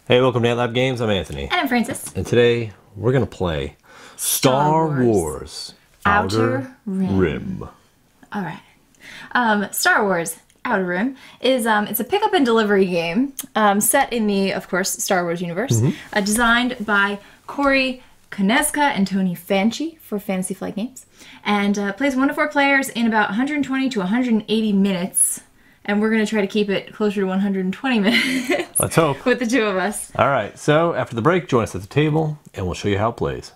Hey, welcome to AntLab Games. I'm Anthony. And I'm Francis. And today we're going to play Star Wars Outer Rim. All right. Star Wars Outer Rim is it's a pickup and delivery game set in the, of course, Star Wars universe, designed by Corey Koneska and Tony Fanchi for Fantasy Flight Games, and plays 1 to 4 players in about 120 to 180 minutes. And we're going to try to keep it closer to 120 minutes. Let's hope. With the two of us. All right. So after the break, join us at the table, and we'll show you how it plays.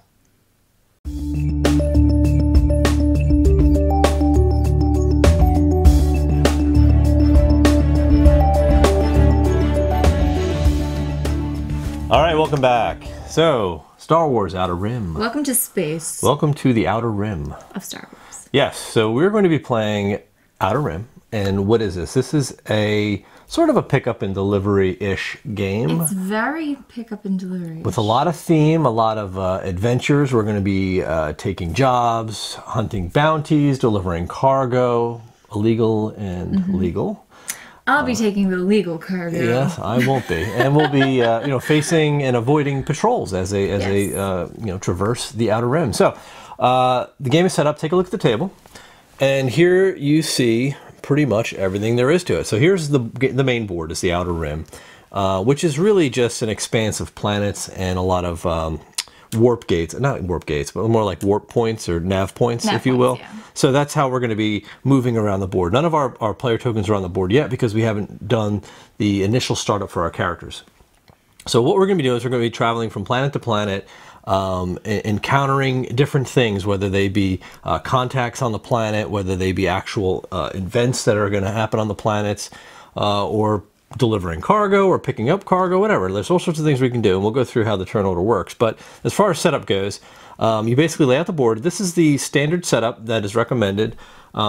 All right. Welcome back. So, Star Wars Outer Rim. Welcome to space. Welcome to the Outer Rim. Of Star Wars. Yes. So we're going to be playing Outer Rim. And what is this? This is a sort of a pickup and delivery-ish game. It's very pickup and delivery. With a lot of theme, a lot of adventures. We're going to be taking jobs, hunting bounties, delivering cargo, illegal and legal. I'll be taking the legal cargo. Yes, I won't be. And we'll be facing and avoiding patrols as they traverse the Outer Rim. So the game is set up. Take a look at the table. And here you see pretty much everything there is to it. So here's the main board, is the Outer Rim, which is really just an expanse of planets and a lot of warp gates. Not warp gates, but more like warp points or nav points, if you will. Yeah. So that's how we're going to be moving around the board. None of our player tokens are on the board yet because we haven't done the initial startup for our characters. So what we're going to be doing is we're going to be traveling from planet to planet, encountering different things, whether they be contacts on the planet, whether they be actual events that are going to happen on the planets, or delivering cargo or picking up cargo, whatever. There's all sorts of things we can do, and we'll go through how the turn order works. But as far as setup goes, you basically lay out the board. This is the standard setup that is recommended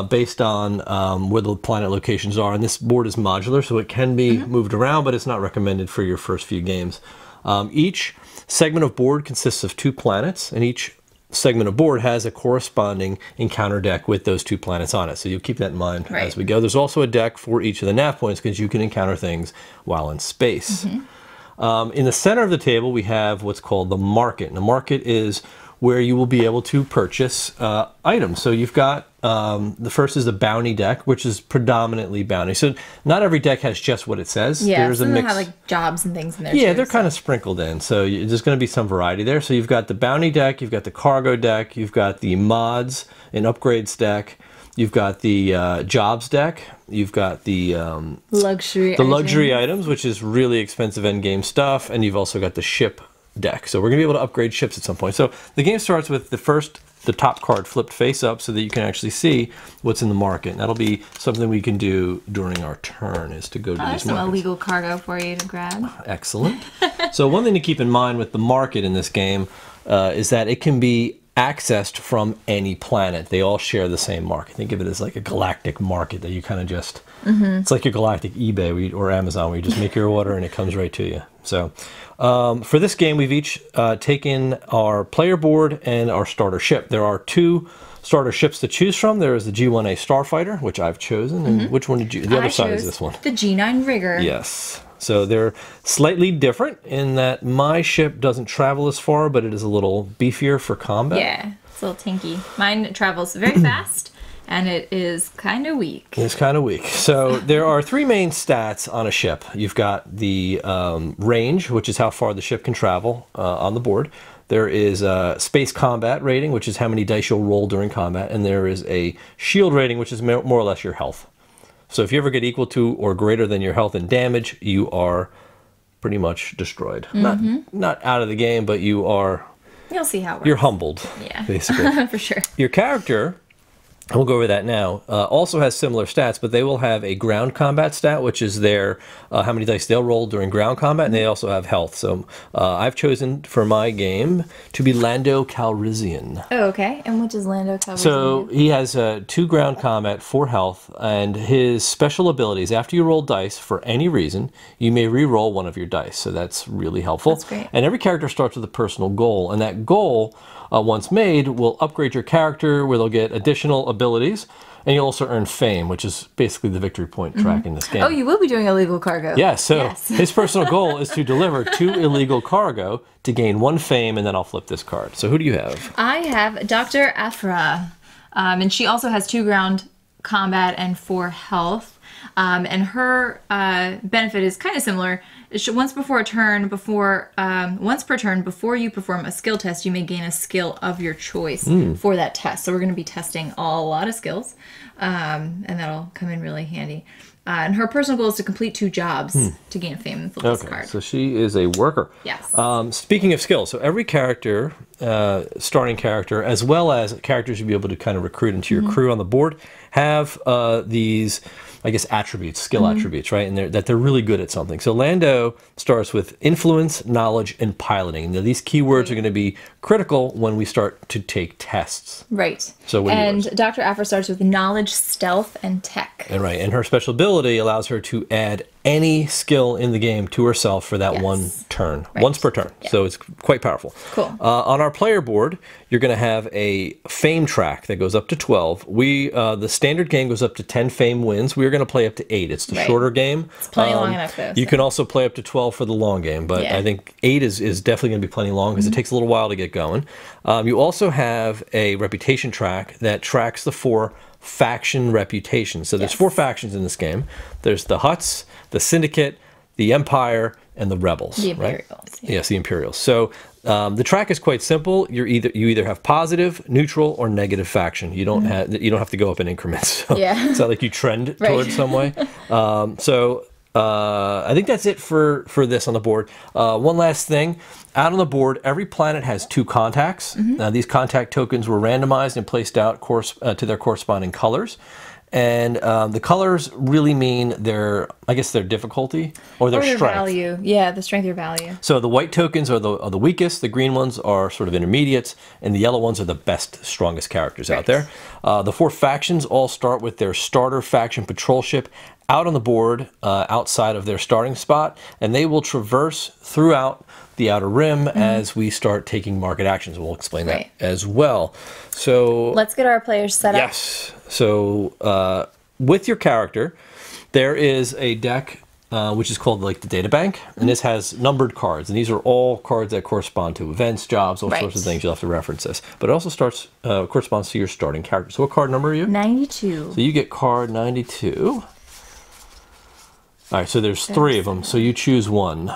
based on where the planet locations are. And this board is modular, so it can be moved around, but it's not recommended for your first few games. Each segment of board consists of 2 planets, and each segment of board has a corresponding encounter deck with those 2 planets on it. So you'll keep that in mind as we go. There's also a deck for each of the nav points because you can encounter things while in space. In the center of the table, we have what's called the market. And the market is where you will be able to purchase items. So you've got, the first is the bounty deck, which is predominantly bounty. So not every deck has just what it says. Yeah, there's some a mix. have like jobs and things in there. Yeah, too, they're kind of sprinkled in. So there's going to be some variety there. So you've got the bounty deck, you've got the cargo deck, you've got the mods and upgrades deck, you've got the jobs deck, you've got the luxury items, which is really expensive endgame stuff, and you've also got the ship deck. So we're going to be able to upgrade ships at some point. So the game starts with the top card flipped face up so that you can actually see what's in the market. And that'll be something we can do during our turn, is to go to these markets. There's some illegal cargo for you to grab. Excellent. So one thing to keep in mind with the market in this game is that it can be accessed from any planet. They all share the same market. Think of it as like a galactic market that you kind of just, it's like your galactic eBay or Amazon where you just make your order and it comes right to you. So for this game, we've each taken our player board and our starter ship. There are 2 starter ships to choose from. There is the G1A Starfighter, which I've chosen. And which one did you? The other side is this one. The G9 Rigger. Yes. So they're slightly different in that my ship doesn't travel as far, but it is a little beefier for combat. Yeah, it's a little tinky. Mine travels very fast, and it is kind of weak. It's kind of weak. So there are 3 main stats on a ship. You've got the range, which is how far the ship can travel on the board. There is a space combat rating, which is how many dice you'll roll during combat. And there is a shield rating, which is more or less your health. So if you ever get equal to or greater than your health and damage, you are pretty much destroyed. Not out of the game, but you are... You'll see how it works. You're humbled, basically. For sure. Your character, and we'll go over that now, also has similar stats, but they will have a ground combat stat, which is their how many dice they'll roll during ground combat, and they also have health. So I've chosen for my game to be Lando Calrissian. Oh, okay. And which is Lando Calrissian? So he has 2 ground combat, 4 health, and his special abilities, after you roll dice for any reason, you may re-roll one of your dice. So that's really helpful. That's great. And every character starts with a personal goal, and that goal, once made, will upgrade your character, where they'll get additional abilities. And you'll also earn fame, which is basically the victory point track in this game. Oh, you will be doing illegal cargo. Yeah, so his personal goal is to deliver 2 illegal cargo to gain 1 fame, and then I'll flip this card. So who do you have? I have Dr. Aphra, and she also has 2 ground combat and 4 health. And her benefit is kind of similar. Once per turn, before you perform a skill test, you may gain a skill of your choice for that test. So we're going to be testing a lot of skills, and that'll come in really handy. And her personal goal is to complete 2 jobs to gain a fame and flip this card. So she is a worker. Yes. Speaking of skills, so every character, starting character, as well as characters you'll be able to kind of recruit into your crew on the board, have these, I guess, attributes, skill attributes, right? And that they're really good at something. So Lando starts with influence, knowledge, and piloting. Now, these keywords are going to be critical when we start to take tests. Right. So what and Dr. Aphra starts with knowledge, stealth, and tech. And right. And her special ability allows her to add any skill in the game to herself for that 1 turn. Once per turn. Yeah. So it's quite powerful. Cool. On our player board, you're going to have a fame track that goes up to 12. The standard game goes up to 10 fame wins. We're going to play up to 8. It's the shorter game. It's plenty long enough, though. You can also play up to 12 for the long game, but I think 8 is definitely going to be plenty long because it takes a little while to get going. You also have a reputation track that tracks the 4 faction reputations. So there's 4 factions in this game. There's the Hutts, the Syndicate, the Empire, and the Rebels. The Imperials. Right? Yes, the Imperials. So the track is quite simple. You either have positive, neutral, or negative faction. You don't have to go up in increments. So it's not like you trend towards some way. I think that's it for this on the board. One last thing. Out on the board, every planet has 2 contacts. These contact tokens were randomized and placed out to their corresponding colors. And the colors really mean their difficulty or their strength. Value. Yeah, the strength or value. So the white tokens are the weakest, the green ones are sort of intermediates, and the yellow ones are the best, strongest characters out there. The 4 factions all start with their starter faction patrol ship out on the board outside of their starting spot, and they will traverse throughout the Outer Rim as we start taking market actions. We'll explain that as well. So let's get our players set up. Yes. So with your character, there is a deck which is called like the data bank, and this has numbered cards, and these are all cards that correspond to events, jobs, all sorts of things. You'll have to reference this, but it also corresponds to your starting character. So what card number are you? 92. So you get card 92. All right, so there's 3 of them, so you choose 1.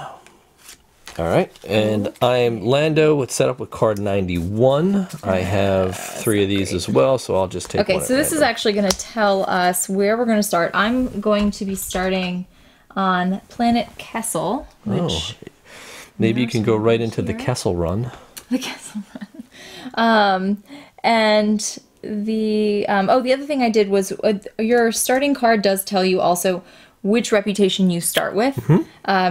All right, and I'm Lando with set up with card 91. I have 3 of these as well, so I'll just take one. Okay, so this is actually going to tell us where we're going to start. I'm going to be starting on planet Kessel, which maybe you can go right into the Kessel run. The Kessel run. And the the other thing I did was your starting card does tell you also which reputation you start with.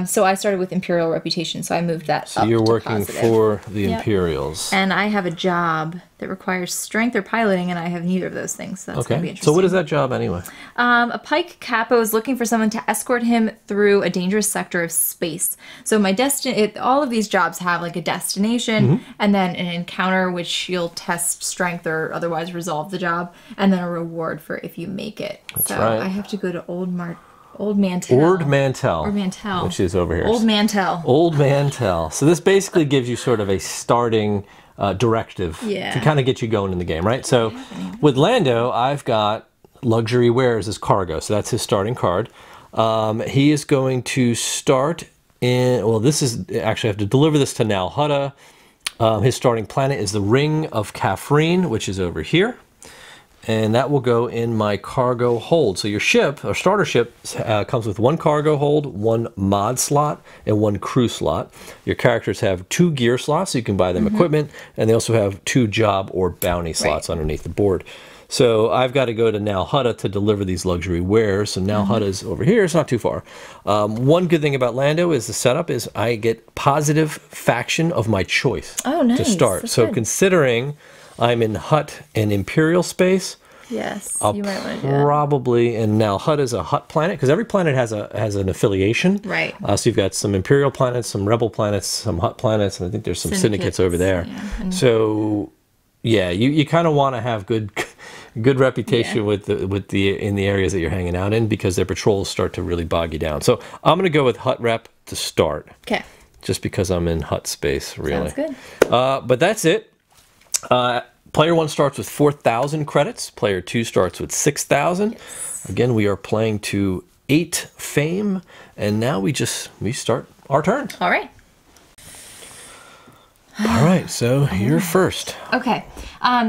So I started with Imperial reputation, so I moved that up So you're working positive. for the Imperials. And I have a job that requires strength or piloting, and I have neither of those things, so that's going to be interesting. So what is that job anyway? A Pike Capo is looking for someone to escort him through a dangerous sector of space. So my all of these jobs have like a destination, and then an encounter which you'll test strength or otherwise resolve the job, and then a reward for if you make it. That's so right. I have to go to Old Mantell. Ord Mantell. Or Mantell. Which is over here. Old Mantell. Old Mantell. So this basically gives you sort of a starting directive to kind of get you going in the game, right? So with Lando, I've got luxury wares as cargo. So that's his starting card. He is going to start in, well, this is, actually I have to deliver this to Nal Hutta. His starting planet is the Ring of Kafrene, which is over here. And that will go in my cargo hold. So your ship, or starter ship, comes with 1 cargo hold, 1 mod slot, and 1 crew slot. Your characters have 2 gear slots, so you can buy them equipment, and they also have 2 job or bounty slots underneath the board. So I've got to go to Nal Hutta to deliver these luxury wares. So Nal Hutta is over here. It's not too far. One good thing about Lando is the setup is I get positive faction of my choice to start. That's so good. Considering I'm in Hutt and Imperial space, Yes, I'll you might want to do that. probably, and now Hutt is a Hutt planet, because every planet has an affiliation. Right. So you've got some Imperial planets, some Rebel planets, some Hutt planets, and I think there's some syndicates over there. Yeah. So, yeah, you kind of want to have good good reputation with the in the areas that you're hanging out in, because their patrols start to really bog you down. So I'm going to go with Hut rep to start. Okay. Just because I'm in Hut space, really. Sounds good. But that's it. Player 1 starts with 4,000 credits. Player 2 starts with 6,000. Yes. Again, we are playing to 8 fame, and now we start our turn. All right. All right, so you're first. Okay.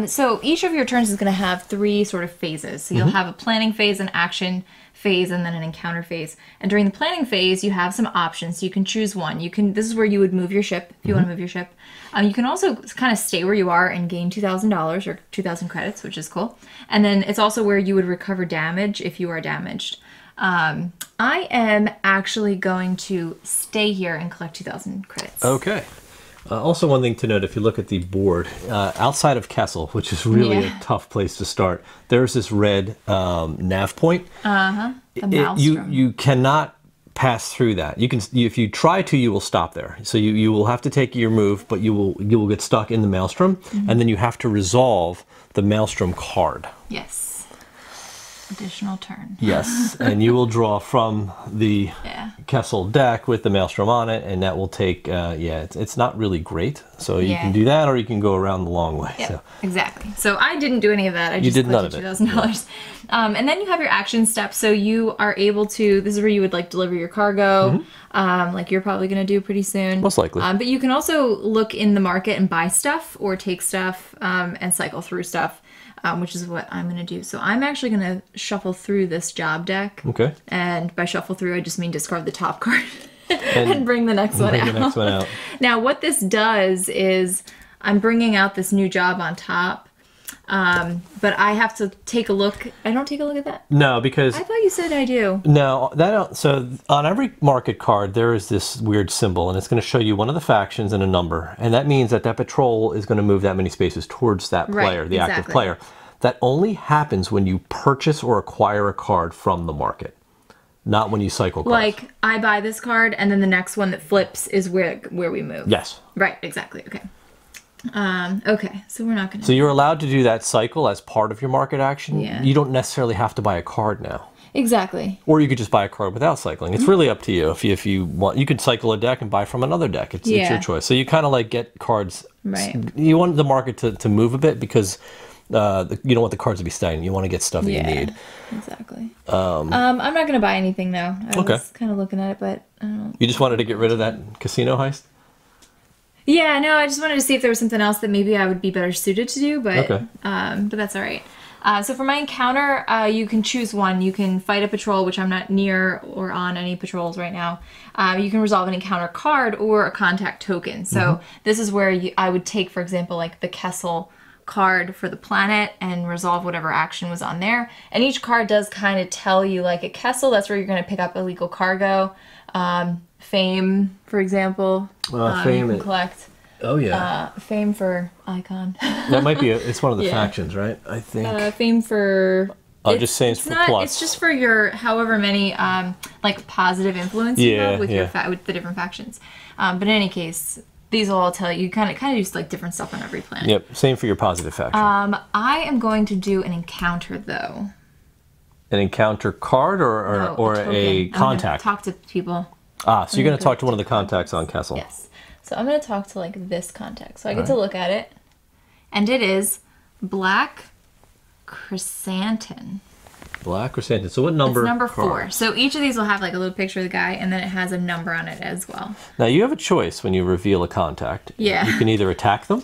So each of your turns is going to have 3 sort of phases. So you'll have a planning phase, an action phase, and then an encounter phase. And during the planning phase, you have some options. You can choose one. This is where you would move your ship if you want to move your ship. You can also kind of stay where you are and gain $2,000 or 2,000 credits, which is cool. And then it's also where you would recover damage if you are damaged. I am actually going to stay here and collect 2,000 credits. Okay. Also, one thing to note, if you look at the board, outside of Kessel, which is really a tough place to start, there's this red nav point. The maelstrom. You cannot pass through that. You can, if you try to, you will stop there. So you will have to take your move, but you will get stuck in the maelstrom, and then you have to resolve the maelstrom card. Yes. Additional turn. Yes, and you will draw from the Kessel deck with the maelstrom on it, and that will take, it's not really great. So you can do that, or you can go around the long way. Yeah, so. Exactly. So I didn't do any of that. I just did none of it. $2,000. And then you have your action steps. So you are able to, this is where you would like deliver your cargo, like you're probably going to do pretty soon. Most likely. But you can also look in the market and buy stuff or take stuff and cycle through stuff. Which is what I'm going to do. So I'm actually going to shuffle through this job deck. Okay. And by shuffle through, I just mean discard the top card and bring the next one out. Now, what this does is I'm bringing out this new job on top, but I have to take a look. I don't take a look at that? No, because... I thought you said I do. No, so on every market card, there is this weird symbol, and it's going to show you one of the factions and a number, and that means that patrol is going to move that many spaces towards that player, the active player. That only happens when you purchase or acquire a card from the market, not when you cycle cards. Like, I buy this card, and then the next one that flips is where we move. Yes. Right, exactly, okay. Okay, so we're not going to... So you're allowed to do that cycle as part of your market action. Yeah. You don't necessarily have to buy a card now. Exactly. Or you could just buy a card without cycling. It's really up to you. If you want, you could cycle a deck and buy from another deck. It's your choice. So you kind of like get cards. Right. You want the market to move a bit because you don't want the cards to be stagnant. You want to get stuff that you need. Exactly. I'm not going to buy anything though. I was kind of looking at it, but I don't... You just wanted to get rid of that casino heist? Yeah, no, I just wanted to see if there was something else that maybe I would be better suited to do, but that's all right. So for my encounter, you can choose one. You can fight a patrol, which I'm not near or on any patrols right now. You can resolve an encounter card or a contact token. So this is where I would take, for example, like the Kessel card for the planet and resolve whatever action was on there. And each card does kind of tell you, like at Kessel, that's where you're going to pick up illegal cargo. Fame, for example. Fame you can collect. Oh yeah. Fame for Icon. That might be it's one of the factions, right? I think. Fame for. Just saying it's for plus. It's just for your however many like positive influence you have with your with the different factions. But in any case, these will all tell you kind of just like different stuff on every planet. Yep. Same for your positive faction. I am going to do an encounter though. An encounter card or a contact. Talk to people. So you're going to talk to one of the contacts on Kessel. Yes. So I'm going to talk to like this contact. So I get to look at it. And it is Black Chrysanthemum. Black Chrysanthemum. So what number? It's number 4. So each of these will have like a little picture of the guy, and then it has a number on it as well. Now you have a choice when you reveal a contact. Yeah. You can either attack them,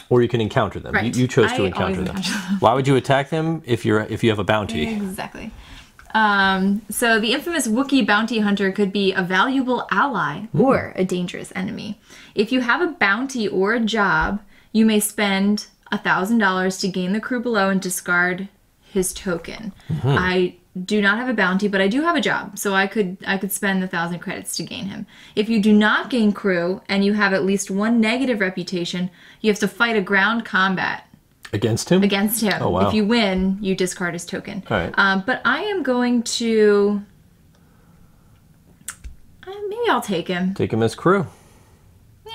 or you can encounter them. Right. You chose to encounter them. Why would you attack them if you have a bounty? Exactly. So the infamous Wookiee bounty hunter could be a valuable ally or a dangerous enemy. If you have a bounty or a job, you may spend $1,000 to gain the crew below and discard his token. I do not have a bounty, but I do have a job, so I could spend 1,000 credits to gain him. If you do not gain crew and you have at least 1 negative reputation, you have to fight a ground combat. Against him? Against him. Oh, wow. If you win, you discard his token. All right. But I am going to... maybe I'll take him. Take him as crew.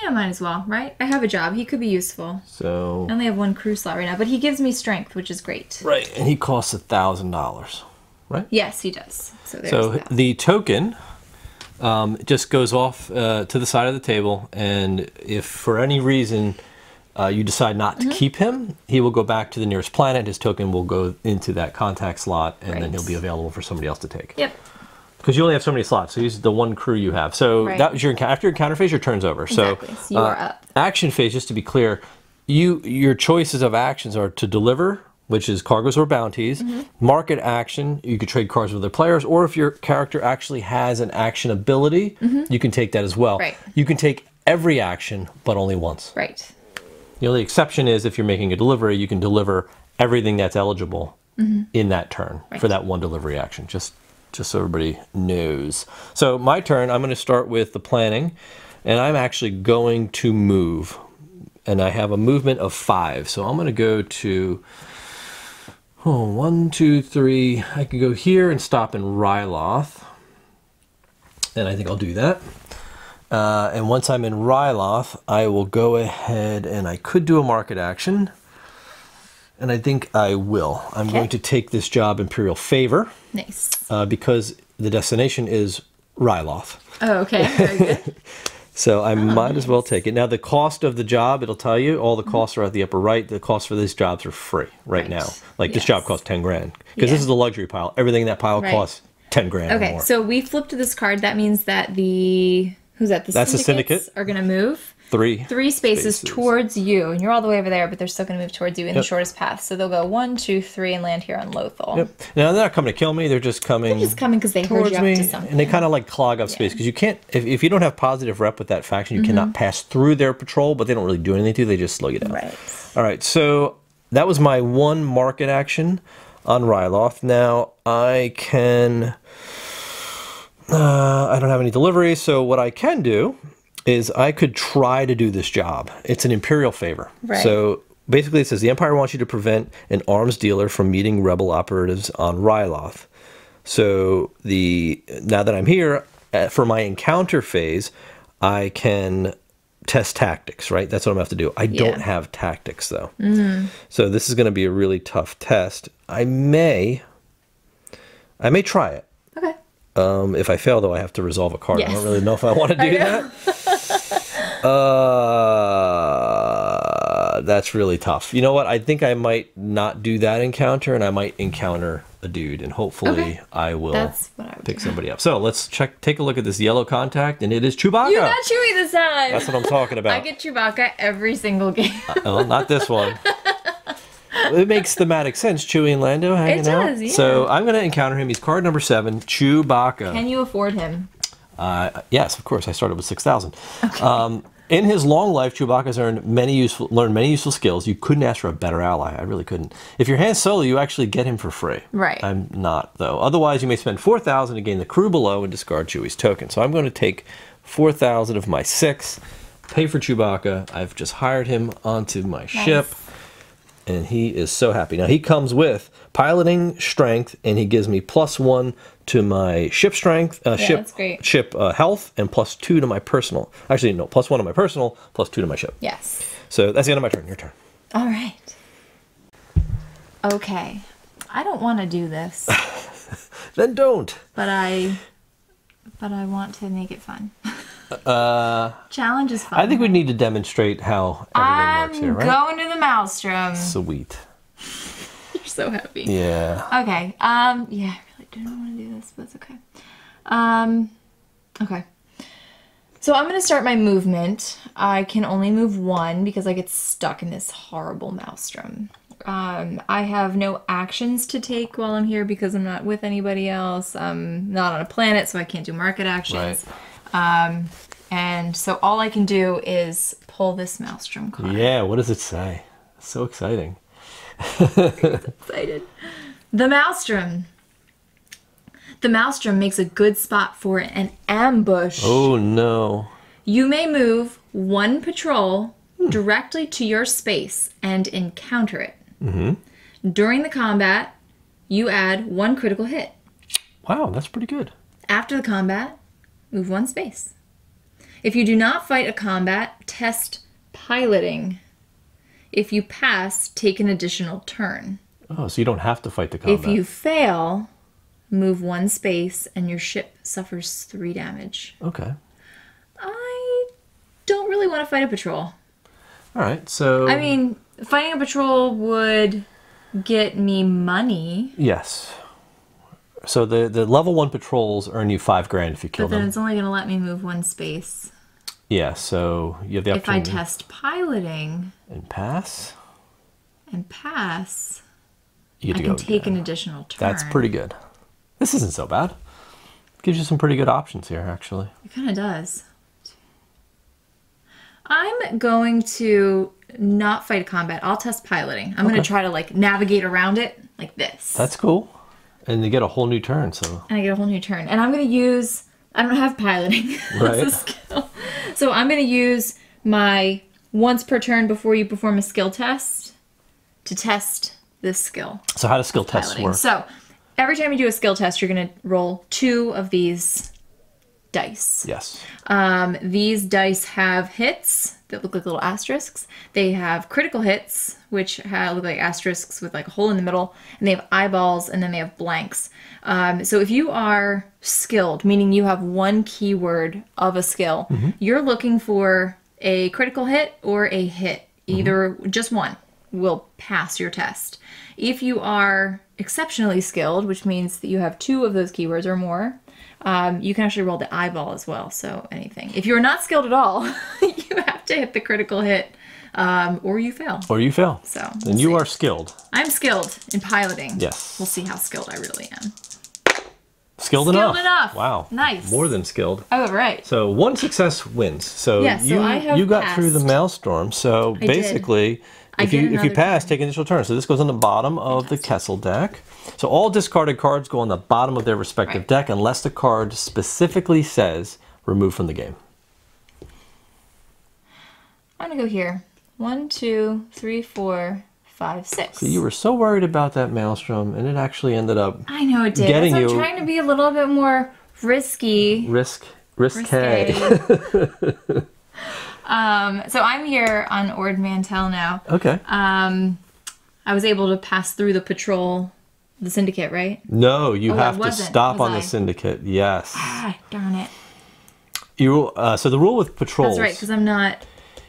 Yeah, Yeah, might as well, right? I have a job. He could be useful. So I only have 1 crew slot right now, but he gives me strength, which is great. right, and he costs $1,000, right? Yes, he does. So there's So that. the token just goes off to the side of the table, and if for any reason you decide not to keep him, he will go back to the nearest planet. His token will go into that contact slot, and then he'll be available for somebody else to take. Yep. Because you only have so many slots, so he's the 1 crew you have. So that was after your encounter phase, your turn's over. Exactly. So you are up. Action phase, just to be clear, your choices of actions are to deliver, which is cargoes or bounties, market action, you could trade cards with other players, or if your character actually has an action ability, you can take that as well. Right. You can take every action, but only once. Right. The only exception is if you're making a delivery, you can deliver everything that's eligible in that turn for that 1 delivery action. Just so everybody knows. So my turn, I'm going to start with the planning, and I'm actually going to move. And I have a movement of 5. So I'm going to go to 1, 2, 3. I can go here and stop in Ryloth. And I think I'll do that. And once I'm in Ryloth, I will go ahead and I could do a market action. And I think I will. I'm going to take this job Imperial Favor. Nice. Because the destination is Ryloth. Oh, okay. Very good. So I might as well take it. Now the cost of the job, it'll tell you, all the costs are at the upper right. The costs for these jobs are free right now. Like this job costs 10 grand. Because this is the luxury pile. Everything in that pile costs 10 grand or more. Okay, so we flipped this card. That means that the... Who's that? That's the syndicate. Are going to move 3 spaces towards you, and you're all the way over there, but they're still going to move towards you in the shortest path. So they'll go 1, 2, 3, and land here on Lothal. Yep. Now they're not coming to kill me. They're just coming. They're just coming because they heard you up to something. And they kind of like clog up space because you can't. If you don't have positive rep with that faction, you cannot pass through their patrol. But they don't really do anything to you. They just slow you down. Right. All right. So that was my 1 market action on Ryloth. Now I can. I don't have any delivery, so what I can do is I could try to do this job. It's an Imperial Favor. Right. So basically it says the Empire wants you to prevent an arms dealer from meeting rebel operatives on Ryloth. So now that I'm here, for my encounter phase, I can test tactics, right? That's what I'm going to have to do. I don't have tactics, though. So this is going to be a really tough test. I may try it. Okay. If I fail, though, I have to resolve a card. Yes. I don't really know if I want to do that. That's really tough. You know what? I think I might not do that encounter, and I might encounter a dude, and hopefully I will pick somebody up. So let's take a look at this yellow contact, and it is Chewbacca. You got Chewie this time. That's what I'm talking about. I get Chewbacca every single game. Well, not this one. It makes thematic sense. Chewie and Lando hanging out. It does, yeah. So I'm going to encounter him. He's card number 7, Chewbacca. Can you afford him? Yes, of course. I started with 6,000. Okay. In his long life, Chewbacca's learned many useful skills. You couldn't ask for a better ally. I really couldn't. If you're Han Solo, you actually get him for free. Right. I'm not, though. Otherwise, you may spend 4,000 to gain the crew below and discard Chewie's token. So I'm going to take 4,000 of my 6, pay for Chewbacca. I've just hired him onto my ship. And he is so happy. Now, he comes with piloting strength, and he gives me +1 to my ship strength, that's great. ship health, and +2 to my personal. Actually, no, +1 to my personal, +2 to my ship. Yes. So that's the end of my turn. Your turn. All right. Okay. I don't want to do this. Then don't. But I want to make it fun. Challenge is fun. I think we need to demonstrate how everything works here, right? I'm going to the Maelstrom. Sweet. You're so happy. Yeah. Okay. Yeah, I really don't want to do this, but it's okay. Okay. So I'm going to start my movement. I can only move 1 because I get stuck in this horrible Maelstrom. I have no actions to take while I'm here because I'm not with anybody else. I'm not on a planet, so I can't do market actions. Right. And so all I can do is pull this Maelstrom card. Yeah, what does it say? So exciting. Excited. The Maelstrom. The Maelstrom makes a good spot for an ambush. Oh, no. You may move 1 patrol directly to your space and encounter it. During the combat, you add 1 critical hit. Wow, that's pretty good. After the combat, move 1 space. If you do not fight a combat, test piloting. If you pass, take an additional turn. Oh, so you don't have to fight the combat. If you fail, move 1 space and your ship suffers 3 damage. Okay. I don't really want to fight a patrol. All right, so... I mean, fighting a patrol would get me money. Yes. So the level 1 patrols earn you 5 grand if you kill them. But then them. it's only going to let me move 1 space. Yeah, so you have the opportunity. If I test piloting... And pass? And pass... You I can take an additional turn. That's pretty good. This isn't so bad. Gives you some pretty good options here, actually. It kind of does. I'm going to not fight combat. I'll test piloting. I'm going to try to like navigate around it like this. That's cool. And you get a whole new turn, so. And I get a whole new turn. And I'm going to use, I don't have piloting. Right. That's a skill. So I'm going to use my once per turn before you perform a skill test to test this skill. So how do skill tests work? So every time you do a skill test, you're going to roll 2 of these dice. Yes. These dice have hits that look like little asterisks. They have critical hits, which look like asterisks with like a hole in the middle. And they have eyeballs, and then they have blanks. So if you are skilled, meaning you have 1 keyword of a skill, you're looking for a critical hit or a hit. Either just 1 will pass your test. If you are exceptionally skilled, which means that you have 2 of those keywords or more, you can actually roll the eyeball as well, so anything. If you're not skilled at all, you have to hit the critical hit, or you fail. Or you fail. So then you are skilled. I'm skilled in piloting. Yes. We'll see how skilled I really am. Skilled enough. enough. Wow. Nice. More than skilled. Oh, right. So 1 success wins. So, Yeah, so I have you got through the passed. Maelstrom. So I basically, did. I if get you another pass, turn. take an initial turn. So this goes on the bottom of the Kessel deck. So all discarded cards go on the bottom of their respective deck unless the card specifically says remove from the game. I'm gonna go here. 1, 2, 3, 4, 5, 6. So you were so worried about that Maelstrom, and it actually ended up I know it did. getting I'm you trying to be a little bit more risky. risque. So I'm here on Ord Mantell now. Okay. I was able to pass through the patrol, the syndicate, right? No, you have to wasn't, stop was on the I? syndicate. Yes. Ah, darn it. You so the rule with patrols. That's right, because I'm not.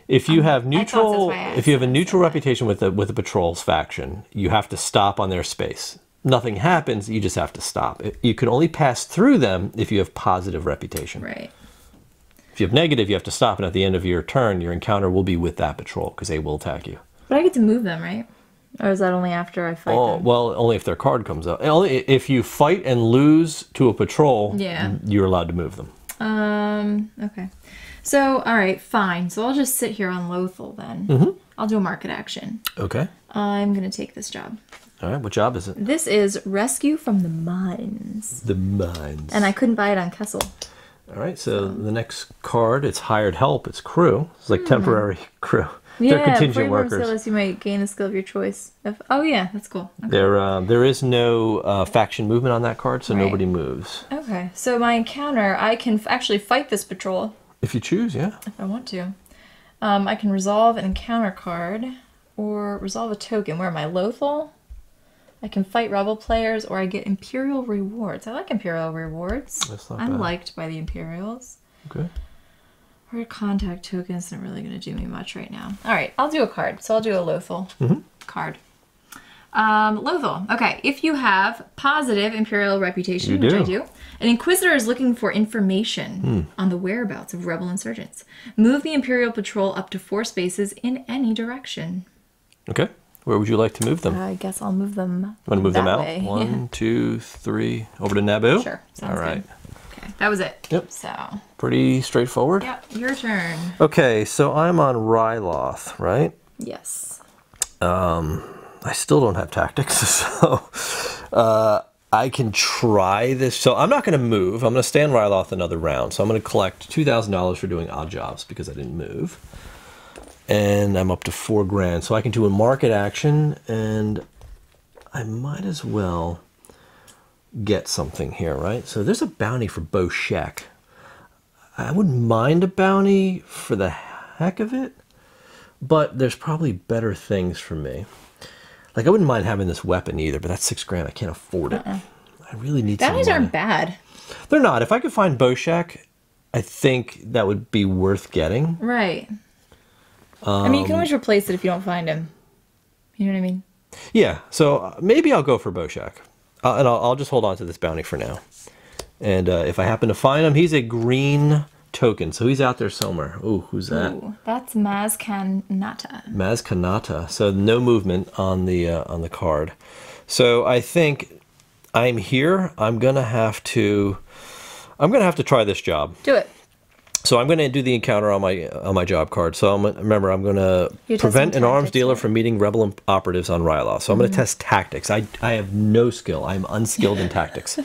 If you have thought neutral, that's why I if you have a said neutral reputation with the patrols faction, you have to stop on their space. Nothing happens. You just have to stop. You can only pass through them if you have positive reputation. Right. If you have negative, you have to stop, and at the end of your turn, your encounter will be with that patrol because they will attack you. But I get to move them, right? Or is that only after I fight them? Well, only if their card comes up. Only if you fight and lose to a patrol, you're allowed to move them. Okay. So, all right, fine. So I'll just sit here on Lothal then. I'll do a market action. Okay. I'm going to take this job. All right. What job is it? This is Rescue from the Mines. The Mines. And I couldn't buy it on Kessel. All right. So the next card, it's hired help. It's crew. It's like temporary crew. They're Yeah, contingent workers. Skills, you might gain a skill of your choice. Oh yeah, that's cool. Okay. There is no faction movement on that card, so Right. nobody moves. Okay, so my encounter, I can actually fight this patrol If you choose, yeah. if I want to. I can resolve an encounter card or resolve a token. Where am I? Lothal? I can fight rebel players or I get Imperial rewards. I like Imperial rewards. That's not I'm bad. liked by the Imperials. Okay. Or contact tokens isn't really going to do me much right now. All right, I'll do a card. So I'll do a Lothal card. Lothal. Okay, if you have positive Imperial reputation, which I do, an Inquisitor is looking for information on the whereabouts of rebel insurgents. Move the Imperial patrol up to 4 spaces in any direction. Okay. Where would you like to move them? I guess I'll move them. Want to move them that out? way. 1, 2, 3. Over to Naboo? Sure. Sounds All right. good. Okay, that was it. Yep. So. Pretty straightforward. Yep, your turn. Okay, so I'm on Ryloth, right? Yes. I still don't have tactics, so I can try this. So I'm not going to move. I'm going to stay on Ryloth another round. So I'm going to collect $2,000 for doing odd jobs because I didn't move. And I'm up to 4 grand. So I can do a market action, and I might as well get something here, right? So there's a bounty for Bo Shek. I wouldn't mind a bounty for the heck of it, but there's probably better things for me. Like, I wouldn't mind having this weapon either, but that's $6 grand. I can't afford it. I really need some Bounties money. aren't bad. They're not. If I could find Boshak, I think that would be worth getting. Right. I mean, you can always replace it if you don't find him. You know what I mean? Yeah, so maybe I'll go for Boshak. And I'll just hold on to this bounty for now. And if I happen to find him, he's a green token, so he's out there somewhere. Ooh, who's that? Ooh, that's Maz Kanata. Maz Kanata. So no movement on the card. So I think I'm here. I'm gonna have to try this job. Do it. So I'm going to do the encounter on my job card. So remember, I'm going to prevent an arms dealer from meeting rebel operatives on Ryloth. So I'm going to test tactics. I have no skill. I'm unskilled in tactics.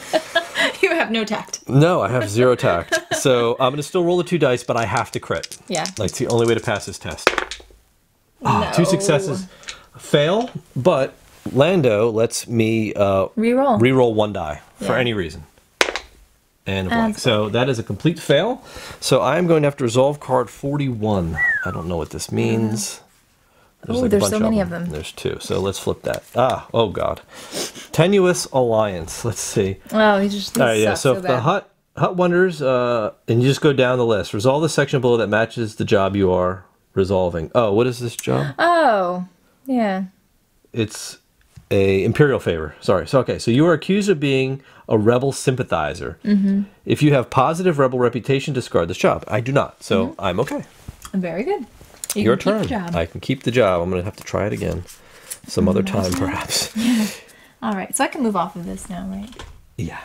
You have no tact. No, I have 0 tact. So I'm going to still roll the 2 dice, but I have to crit. Yeah. Like, it's the only way to pass this test. No. 2 successes. Fail, but Lando lets me reroll 1 die for any reason. And a blank. So that is a complete fail. So I'm going to have to resolve card 41. I don't know what this means. There's so many of them. There's 2. So let's flip that. Oh God. Tenuous Alliance. Let's see. Oh, he just. All right, yeah. So if the Hut Wonders, and you just go down the list. Resolve the section below that matches the job you are resolving. Oh, what is this job? Oh, yeah. It's a Imperial favor. Sorry. So okay. So you are accused of being a rebel sympathizer. If you have positive rebel reputation, discard this job. I do not, so I'm okay. Very good. Your turn. I can keep the job. I'm going to have to try it again some other time, perhaps. All right, so I can move off of this now, right? Yeah.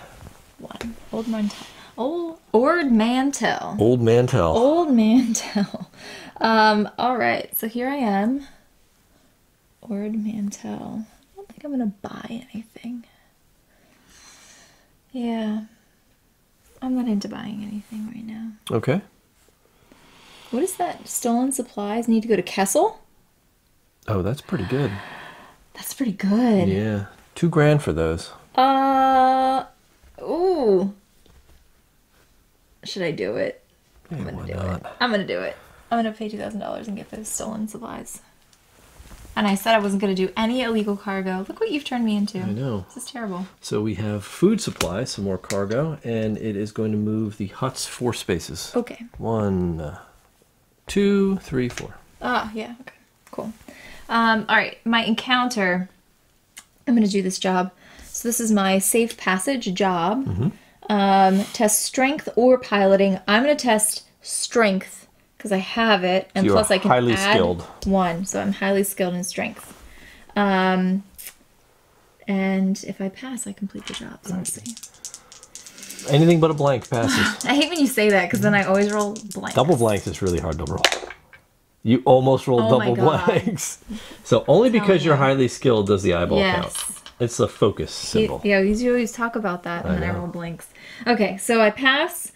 1. Old Mantel. Ord Mantel. Old Mantel. Old Mantel. All right, so here I am. Ord Mantel. I don't think I'm going to buy anything. Yeah. I'm not into buying anything right now. Okay. What is that? Stolen supplies? Need to go to Kessel? Oh, that's pretty good. That's pretty good. Yeah. $2 grand for those. Ooh. Should I do it? Yeah, I'm gonna do not? it. I'm gonna do it. I'm gonna pay $2,000 and get those stolen supplies. And I said I wasn't going to do any illegal cargo. Look what you've turned me into. I know. This is terrible. So we have food supply, some more cargo, and it is going to move the Hut's 4 spaces. Okay. 1, 2, 3, 4. Ah, yeah. Okay. Cool. All right. My encounter. I'm going to do this job. So this is my safe passage job. Test strength or piloting. I'm going to test strength, because I have it, and so plus I can highly add skilled. 1, so I'm highly skilled in strength. And if I pass, I complete the job. So let's see. Anything but a blank passes. I hate when you say that, because then I always roll blanks. Double blanks is really hard to roll. You almost rolled double blanks. So only because you're highly skilled does the eyeball count. It's a focus symbol. Yeah, you always talk about that, and then I roll blanks. Okay, so I pass.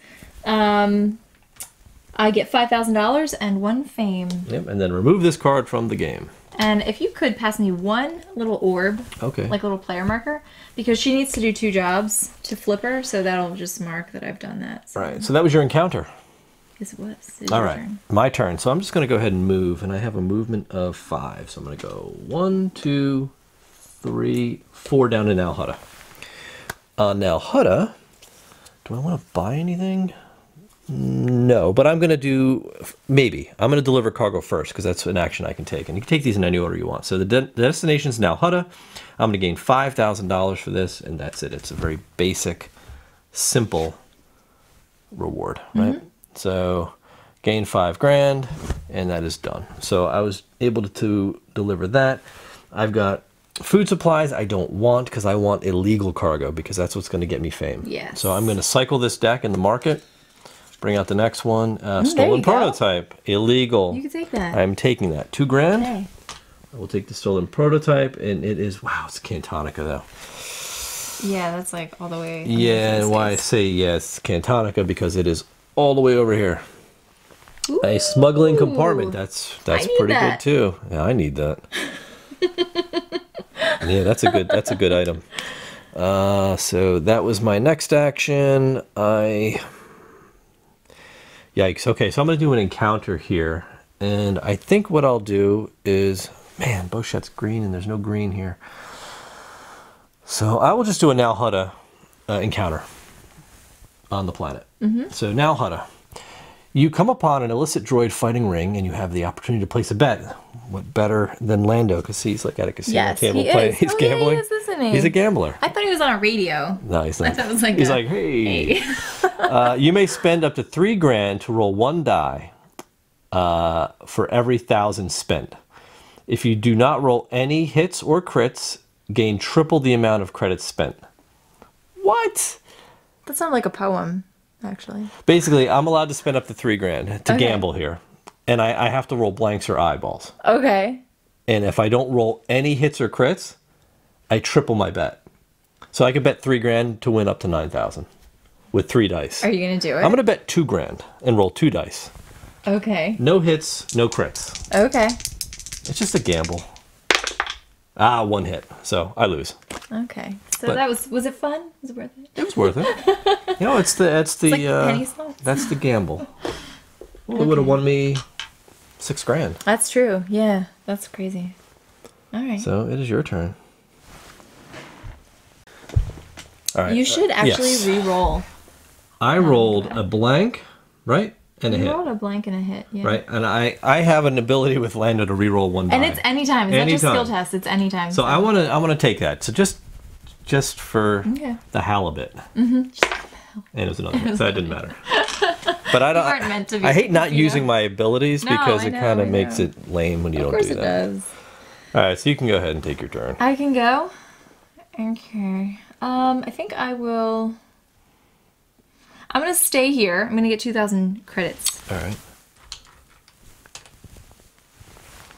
I get $5,000 and 1 fame. Yep, and then remove this card from the game. And if you could pass me 1 little orb, like a little player marker, because she needs to do 2 jobs to flip her, so that'll just mark that I've done that. So. Right, so that was your encounter. Yes, it was. All right, my turn. So I'm just going to go ahead and move, and I have a movement of 5. So I'm going to go 1, 2, 3, 4 down to Now Hutta. Now Hutta, do I want to buy anything? No, but I'm going to do, maybe. I'm going to deliver cargo first, because that's an action I can take. And you can take these in any order you want. So the destination is Now Hutta. I'm going to gain $5,000 for this, and that's it. It's a very basic, simple reward, right? So gain 5 grand, and that is done. So I was able to deliver that. I've got food supplies I don't want, because I want illegal cargo, because that's what's going to get me fame. Yes. So I'm going to cycle this deck in the market. Bring out the next one. Stolen prototype. Illegal. You can take that. I'm taking that. 2 grand. Okay. I will take the stolen prototype, and it is, wow, it's Cantonica, though. Yeah, that's like all the way. Yeah, and why I say yes, Cantonica, because it is all the way over here. Ooh. A smuggling compartment. That's pretty that. good, too. Yeah, I need that. Yeah, that's a good item. So that was my next action. Yikes. Okay, so I'm going to do an encounter here. And I think what I'll do is... Man, Bochette's green and there's no green here. So I will just do a now Hutta encounter on the planet. So now Hutta. You come upon an illicit droid fighting ring and you have the opportunity to place a bet. What better than Lando? Because he's like at a casino table playing. He's gambling. Yeah, he is, isn't he? He's a gambler. I thought he was on a radio. No, he's not. I thought it was like he's like, hey. You may spend up to $3 grand to roll 1 die for every 1,000 spent. If you do not roll any hits or crits, gain triple the amount of credits spent. What? That sounds like a poem, actually. Basically, I'm allowed to spend up to $3 grand to gamble here. And I have to roll blanks or eyeballs. Okay. And if I don't roll any hits or crits, I triple my bet. So I could bet $3 grand to win up to 9,000 with 3 dice. Are you going to do it? I'm going to bet 2 grand and roll 2 dice. Okay. No hits, no crits. Okay. It's just a gamble. Ah, 1 hit. So I lose. Okay. So that was it fun? Was it worth it? It was worth it. You know, it's the like penny slots. That's the gamble. Well, it would have won me $6 grand. That's true. Yeah, that's crazy. All right. So it is your turn. All right. You should actually re-roll. I rolled a blank, right, and a hit. You rolled a blank and a hit. Yeah. Right, and I have an ability with Lando to re-roll 1 die. And it's anytime. It's not just skill test. It's anytime. So I want to take that. So just for the halibut. And it was another hit, so that didn't matter. But I don't. You weren't meant to be, I hate not using my abilities because I it kind of makes it lame when you don't do that. Of course it does. All right, so you can go ahead and take your turn. I can go. Okay. I think I will. I'm gonna stay here. I'm gonna get 2,000 credits. All right.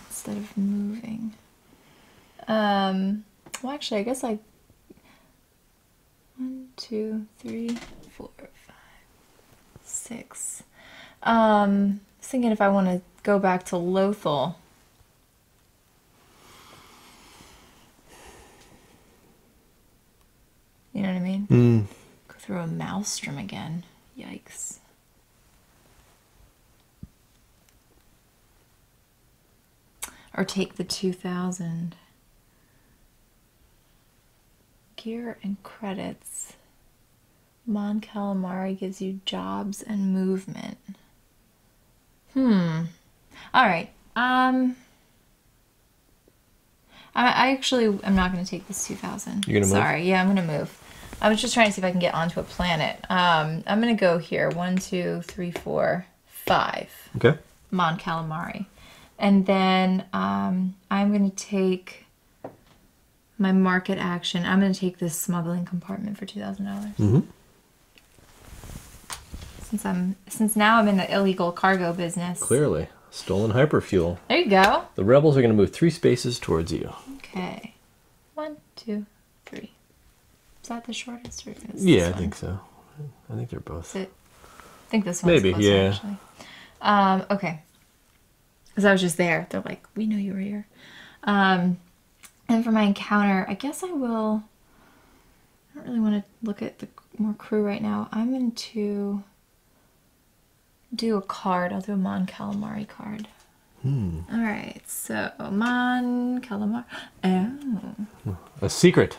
Instead of moving. Well, actually, I guess 1, 2, 3, 4, 5, 6. I was thinking if I want to go back to Lothal. You know what I mean? Go through a maelstrom again. Yikes. Or take the 2,000. Gear and credits. Mon Calamari gives you jobs and movement. Alright. I actually am not going to take this 2,000. You're going to move? Sorry. Yeah, I'm going to move. I was just trying to see if I can get onto a planet. I'm going to go here. 1, 2, 3, 4, 5. Okay. Mon Calamari. And then I'm going to take my market action. I'm going to take this smuggling compartment for $2,000. Since now I'm in the illegal cargo business. Clearly. Stolen hyperfuel. There you go. The rebels are going to move 3 spaces towards you. Okay. 1, 2, 3. Is that the shortest? Or is Yeah, I think so. I think they're both. I think this one's maybe, closer, yeah. Actually. Okay. Because I was just there. They're like, we know you were here. And for my encounter, I guess I will... I don't really want to look at the more crew right now. I'm going to do a card. I'll do a Mon Calamari card. Alright, so Mon Calamari. Oh. A secret.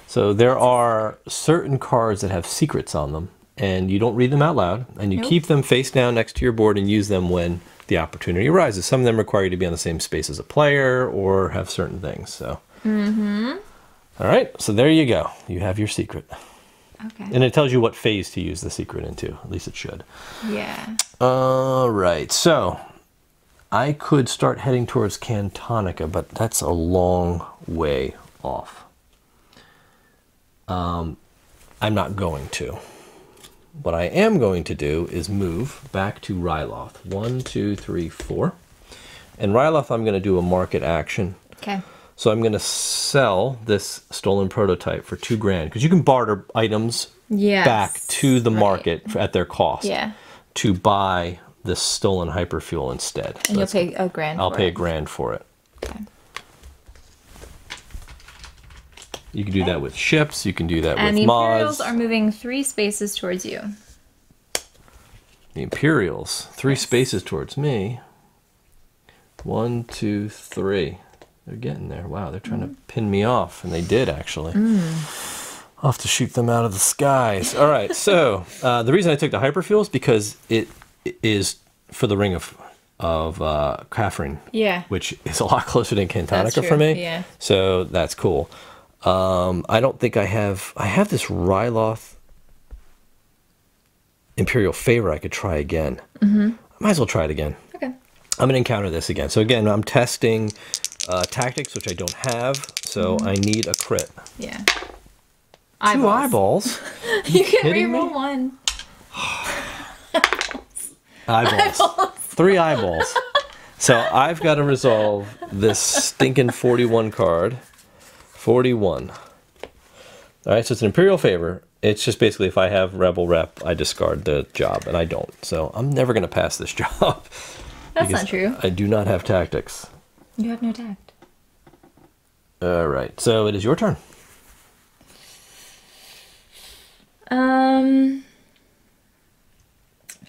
So there are certain cards that have secrets on them, and you don't read them out loud, and you keep them face down next to your board and use them when the opportunity arises. Some of them require you to be on the same space as a player or have certain things. So. All right, so there you go. You have your secret. Okay. And it tells you what phase to use the secret into. At least it should. Yeah. All right, so I could start heading towards Cantonica, but that's a long way off. I'm not going to. What I am going to do is move back to Ryloth. 1, 2, 3, 4. And Ryloth, I'm going to do a market action. Okay. So I'm going to sell this stolen prototype for $2 grand because you can barter items back to the market at their cost to buy this stolen hyperfuel instead. And you'll pay $1 grand. I'll pay $1 grand for it. Okay. You can do that with ships. You can do that and with the mods. Imperials are moving 3 spaces towards you. The Imperials. 3 spaces towards me. 1, 2, 3. They're getting there. Wow, they're trying to pin me off, and they did actually. I'll have to shoot them out of the skies. All right, so the reason I took the hyperfuel is because it is for the ring of Catherine. Yeah. Which is a lot closer than Cantonica for me. Yeah. So that's cool. I don't think I have this Ryloth Imperial Favor I could try again. I might as well try it again. Okay. I'm going to encounter this again. So again, I'm testing tactics, which I don't have. So I need a crit. Yeah. 2 eyeballs? You can kidding me? reroll 1. Eyeballs. 3 eyeballs. So I've got to resolve this stinking 41 card. 41. All right, so it's an Imperial Favor. It's just basically if I have Rebel Rep, I discard the job, and I don't. So I'm never going to pass this job. That's not true. I do not have tactics. You have no tact. All right, so it is your turn. I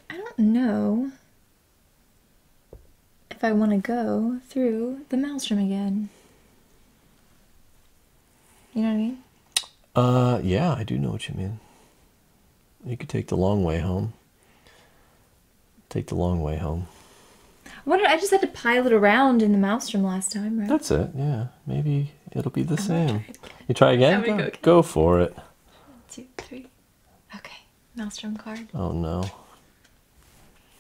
don't know if I want to go through the maelstrom again. You know what I mean? Yeah, I do know what you mean. You could take the long way home. Take the long way home. I just had to pilot around in the maelstrom last time, right? That's it, yeah. Maybe it'll be the same. You try again? I'm gonna Go for it. 1, 2, 3. Okay, maelstrom card. Oh no.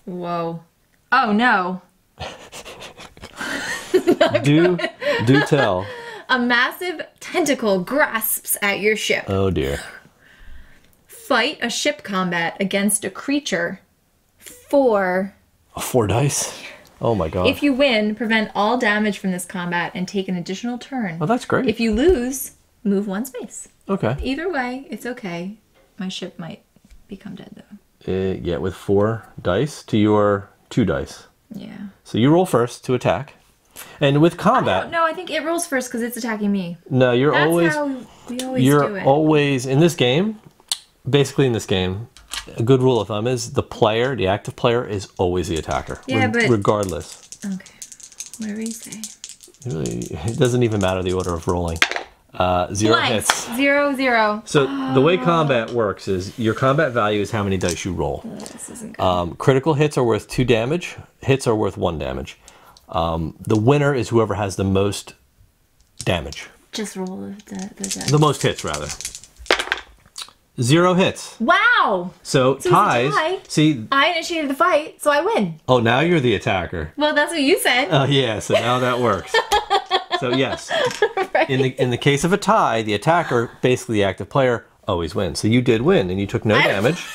Whoa. Oh no. Do tell. A massive tentacle grasps at your ship. Oh dear. Fight a ship combat against a creature for... 4 dice? Oh my god. If you win, prevent all damage from this combat and take an additional turn. Oh, that's great. If you lose, move 1 space. Okay. Either way, it's okay. My ship might become dead though. Yeah, with 4 dice to your 2 dice. Yeah. So you roll first to attack. And with combat... No, I think it rolls first because it's attacking me. No, you're That's always... how we always do You're it. always... In this game, basically in this game, a good rule of thumb is the player, the active player, is always the attacker. Yeah, but... Regardless. Okay. Whatever you say. It doesn't even matter the order of rolling. 0 Blanks. hits. 0, 0. So the way combat works is your combat value is how many dice you roll. This isn't good. Critical hits are worth 2 damage. Hits are worth 1 damage. The winner is whoever has the most damage. Just roll the dice. The most hits, rather. 0 hits. Wow! So it's a ties. tie. See. I initiated the fight, so I win. Oh, now you're the attacker. Well, that's what you said. Oh yeah. So now that works. So yes, Right. in the case of a tie, the attacker, basically the active player, always wins. So you did win, and you took no damage,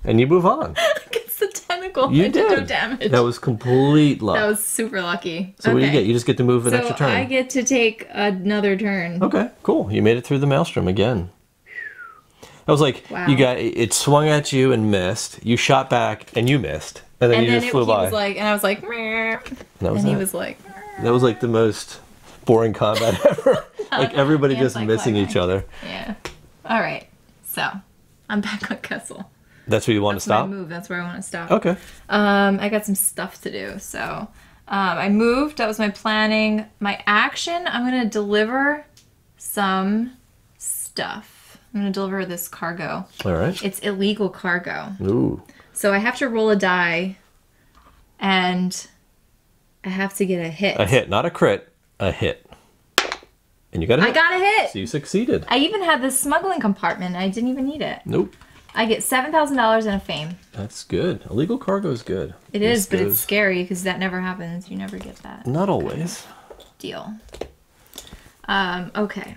and you move on. Against the tentacle. You I did. no damage. That was complete luck. That was super lucky. So what do you get? You just get to move an extra turn. I get to take another turn. Okay, cool. You made it through the maelstrom again. I was like, Wow. it swung at you and missed. You shot back and you missed, and then you just flew by. Was like, and I was like, meh. And He was like, that was like the most boring combat ever. Like everybody just missing each other. Yeah. All right. So I'm back on Kessel. That's where you want to stop? That's my move. That's where I want to stop. Okay. I got some stuff to do. So I moved. That was my planning. My action, I'm going to deliver some stuff. I'm going to deliver this cargo. All right. It's illegal cargo. Ooh. So I have to roll a die, and I have to get a hit. A hit, not a crit. A hit. And you got a hit. I got a hit. So you succeeded. I even had this smuggling compartment. I didn't even need it. Nope. I get $7,000 and a fame. That's good. Illegal cargo is good. It is, but it's scary because that never happens. You never get that. Not always. Deal. Okay.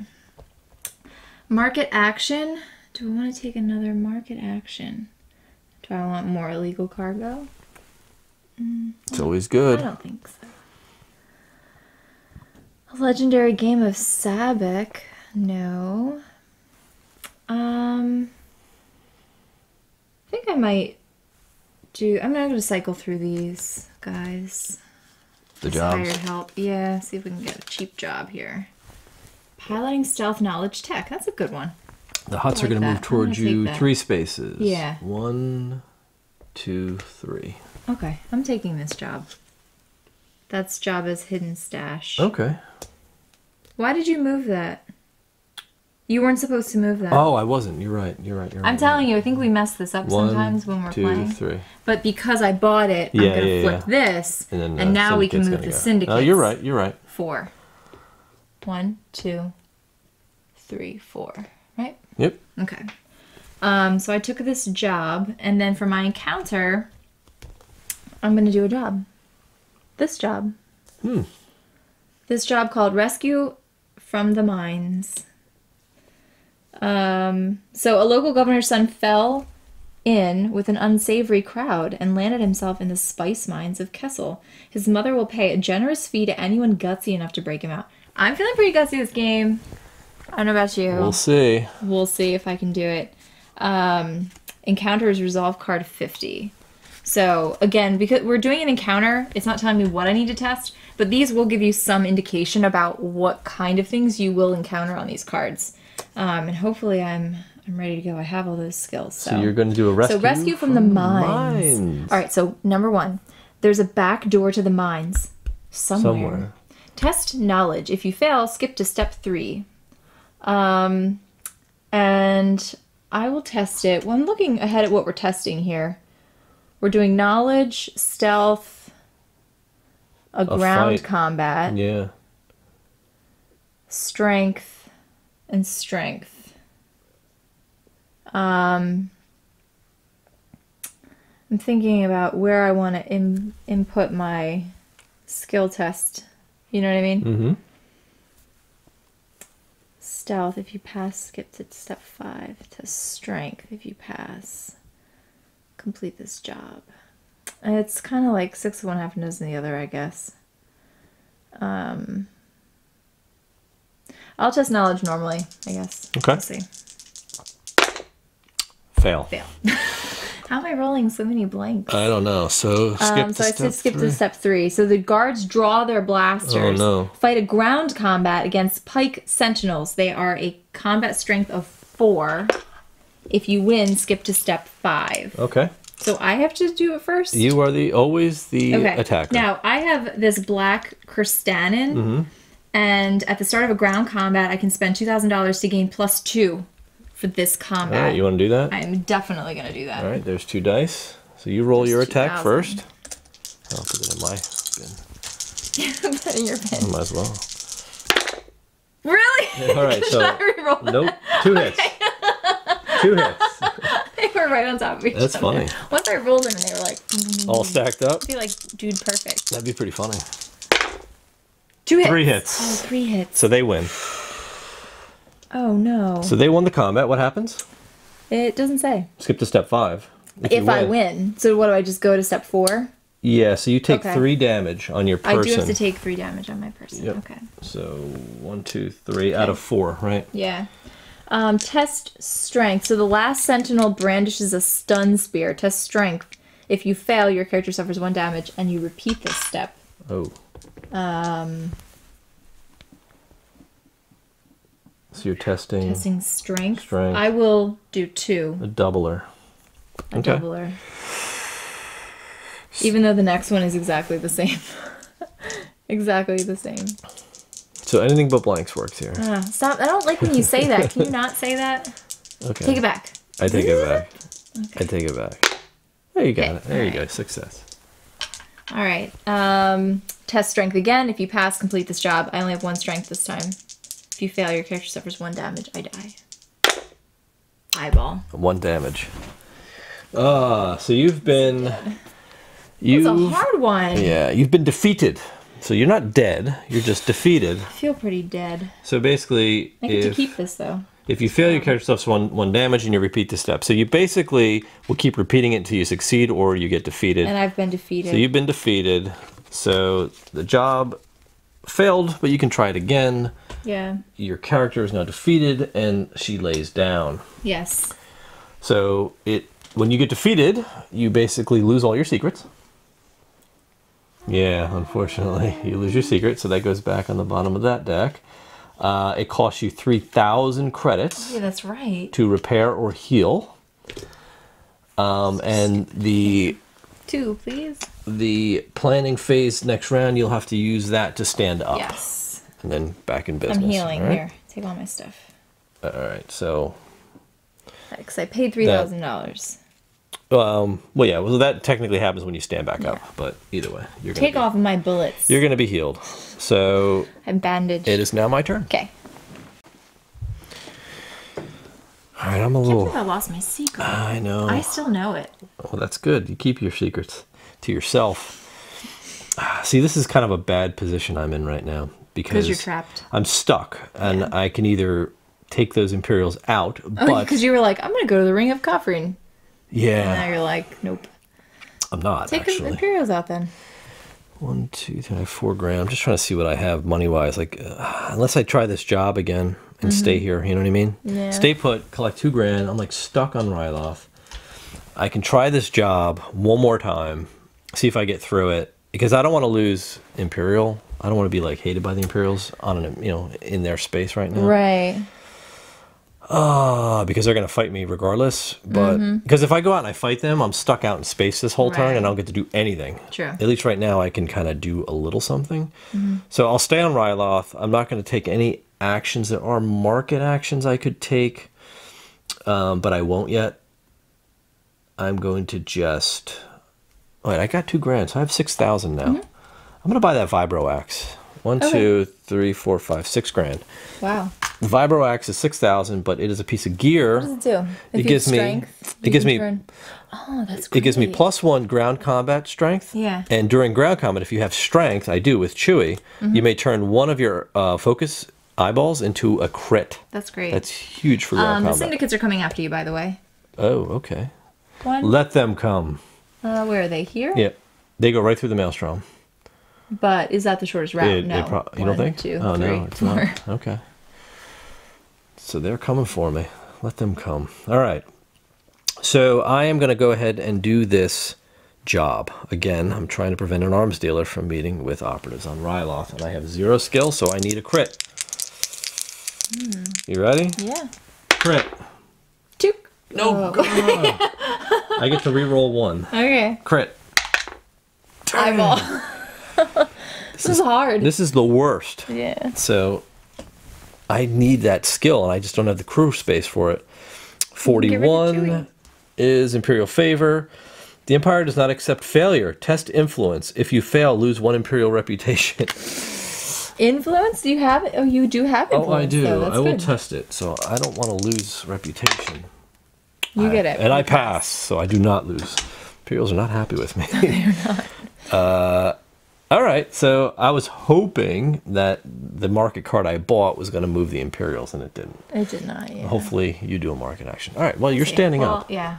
Market action. Do I want to take another market action? Do I want more illegal cargo? It's always good. I don't think so. A legendary game of Sabak. No. I think I might do... I'm not going to cycle through these, guys. The Just jobs. hired help. Yeah, see if we can get a cheap job here. Piloting stealth knowledge tech. That's a good one. The Hutts I are going to like move that. towards I'm gonna you take that. 3 spaces. Yeah. 1, 2, 3. Okay, I'm taking this job. That's Jabba's hidden stash. Okay. Why did you move that? You weren't supposed to move that. Oh, I wasn't. You're right. You're right. You're right. I'm telling you, I think we mess this up 1, sometimes when we're 2, playing. 3. But because I bought it, I'm going to flip this, and now we can move the syndicate. Oh, you're right. You're right. 4. 1, 2, 3, 4. Right? Yep. Okay. So I took this job, and then for my encounter, I'm going to do a job. This job. This job called Rescue from the Mines. So a local governor's son fell in with an unsavory crowd and landed himself in the spice mines of Kessel. His mother will pay a generous fee to anyone gutsy enough to break him out. I'm feeling pretty gutsy this game. I don't know about you. We'll see. We'll see if I can do it. Encounter is resolve card 50. So again, because we're doing an encounter, it's not telling me what I need to test, but these will give you some indication about what kind of things you will encounter on these cards. And hopefully I'm ready to go. I have all those skills. So you're going to do a rescue. So rescue from the mines. All right. So number 1, there's a back door to the mines somewhere. Test knowledge. If you fail, skip to step 3. And I will test it. Well, I'm looking ahead at what we're testing here. We're doing knowledge, stealth, a ground combat. Yeah. Strength and strength. I'm thinking about where I want to input my skill test. You know what I mean? Mm-hmm. Stealth, if you pass, skip to step 5. Test strength, if you pass. Complete this job. It's kind of like 6 of one, half a dozen of the other, I guess. I'll test knowledge normally, I guess. Okay. Let's see. Fail. Fail. How am I rolling so many blanks? I don't know. So skip to so I step said skip 3. to step 3. So the guards draw their blasters. Oh, no. Fight a ground combat against pike sentinels. They are a combat strength of 4. If you win, skip to step 5. Okay. So I have to do it first? You are always the attacker. Now, I have this black Kirstanen, and at the start of a ground combat, I can spend $2,000 to gain +2 for this combat. All right, you want to do that? I'm definitely going to do that. All right, there's 2 dice. So you roll your attack 2,000. first. I'll put it in my bin. Put in your bin. I might as well. Really? All right, so nope, 2 hits. 2 hits. They were right on top of each other. That's funny. Once I rolled them and they were like... All stacked up? I'd be like, dude, perfect. That'd be pretty funny. 2 hits. 3 hits. Oh, 3 hits. So they win. Oh, no. So they won the combat. What happens? It doesn't say. Skip to step 5. If I win. So what do I just go to step 4? Yeah, so you take Okay. 3 damage on your person. I do have to take 3 damage on my person. Yep. Okay. So 1, 2, 3 out of 4, right? Yeah. Test strength. So the last sentinel brandishes a stun spear. Test strength. If you fail, your character suffers 1 damage, and you repeat this step. Oh. So you're testing Strength. Strength. I will do 2. a doubler. A doubler. Even though the next one is exactly the same. Exactly the same. So anything but blanks works here. Stop. I don't like when you say that. Can you not say that? Okay. Take it back. I take it back. Okay. I take it back. There you got Okay, it. There you alright. go. Success. All right. Test strength again. If you pass, complete this job. I only have 1 strength this time. If you fail, your character suffers 1 damage. I die. Eyeball. 1 damage. So you've been... It's a hard one. Yeah, you've been defeated. So you're not dead. You're just defeated. I feel pretty dead. So basically, I get to keep this, though. if you fail, your character suffers one damage, and you repeat the step. So you basically will keep repeating it until you succeed or you get defeated. And I've been defeated. So you've been defeated. So the job failed, but you can try it again. Yeah. Your character is now defeated, and she lays down. Yes. So when you get defeated, you basically lose all your secrets. Yeah, unfortunately, you lose your secret, so that goes back on the bottom of that deck. It costs you 3,000 credits Yeah, that's right. to repair or heal. And the 2, please. the planning phase next round, you'll have to use that to stand up. Yes. And then back in business. I'm healing. Right? Here, take all my stuff. All right, so... Because I paid $3,000. Well, yeah, well, that technically happens when you stand back up, but either way, you're gonna Take off my bullets. You're going to be healed. So... I'm bandaged. It is now my turn. Okay. All right, I'm a little... I lost my secret. I know. I still know it. Well, that's good. You keep your secrets to yourself. See, this is kind of a bad position I'm in right now. Because you're trapped. I'm stuck, and I can either take those Imperials out, but... Because you were like, I'm going to go to the Ring of Khafre. Yeah. And now you're like, nope. I'm not, Take actually. the Imperials out then. 1, 2, 3, 4 grand. I'm just trying to see what I have money-wise. Like, unless I try this job again and stay here, you know what I mean? Yeah. Stay put, collect 2 grand. I'm like stuck on Ryloth. I can try this job one more time, see if I get through it, because I don't want to lose Imperial. I don't want to be like hated by the Imperials on an, in their space right now. Right. Because they're going to fight me regardless. But because if I go out and I fight them, I'm stuck out in space this whole turn and I don't get to do anything. True. At least right now I can kind of do a little something. So I'll stay on Ryloth. I'm not going to take any actions. There are market actions I could take, but I won't yet. I'm going to just... Wait, I got 2 grand, so I have 6,000 now. I'm going to buy that Vibro Axe. 1, 2, 3, 4, 5, 6 grand. Wow. The Vibro Axe is 6,000, but it is a piece of gear. What does it do? It gives me. Oh, that's great. It gives me +1 ground combat strength. Yeah. And during ground combat, if you have strength, I do with Chewie, you may turn one of your focus eyeballs into a crit. That's great. That's huge for ground the combat. syndicates are coming after you, by the way. Oh, okay. 1. Let them come. Where are they? Here? Yeah. They go right through the Maelstrom. But is that the shortest route? No. You don't think? 2, oh, 3, no, it's 4. not. Okay. So they're coming for me. Let them come. All right. So I am going to go ahead and do this job. Again, I'm trying to prevent an arms dealer from meeting with operatives on Ryloth, and I have 0 skill, so I need a crit. You ready? Yeah. Crit. 2. No, God. I get to re-roll 1. Okay. Crit. Eyeball. This is hard. This is the worst. Yeah. So I need that skill, and I just don't have the crew space for it. 41 is Imperial Favor. The Empire does not accept failure. Test influence. If you fail, lose 1 Imperial reputation. Influence? Do you have it? Oh, you do have influence. Oh, I do. So that's I will good. test it, so I don't want to lose reputation. You get it. And I pass, so I do not lose. Imperials are not happy with me. No, they're not. All right, so I was hoping that the market card I bought was going to move the Imperials, and it didn't. It did not, yeah. Hopefully you do a market action. All right, well, you're standing up. Yeah.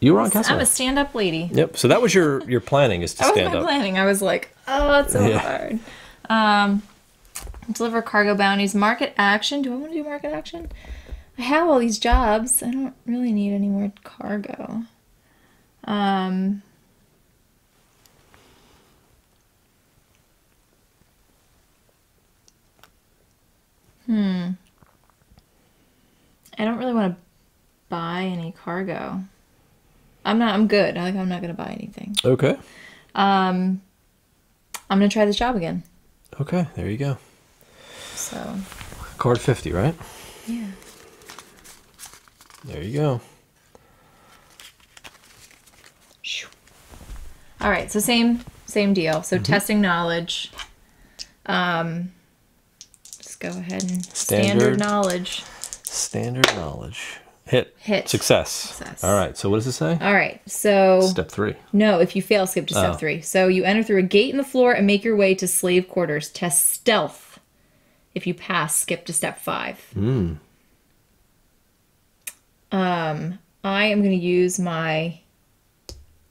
You were on Castle. I'm a stand-up lady. Yep, so that was your planning, is to That was stand my up. planning. I was like, oh, it's so hard. Deliver cargo bounties. Market action. Do I want to do market action? I have all these jobs. I don't really need any more cargo. I don't really want to buy any cargo. I'm good. I'm not going to buy anything. Okay. I'm going to try this job again. Okay, there you go. So. Card 50, right? Yeah. There you go. All right, so same deal. So testing knowledge. Just go ahead and standard knowledge. Standard knowledge. Hit. Success. All right, so what does it say? All right, so... Step 3. No, if you fail, skip to step 3. So you enter through a gate in the floor and make your way to slave quarters. Test stealth. If you pass, skip to step 5. I am going to use my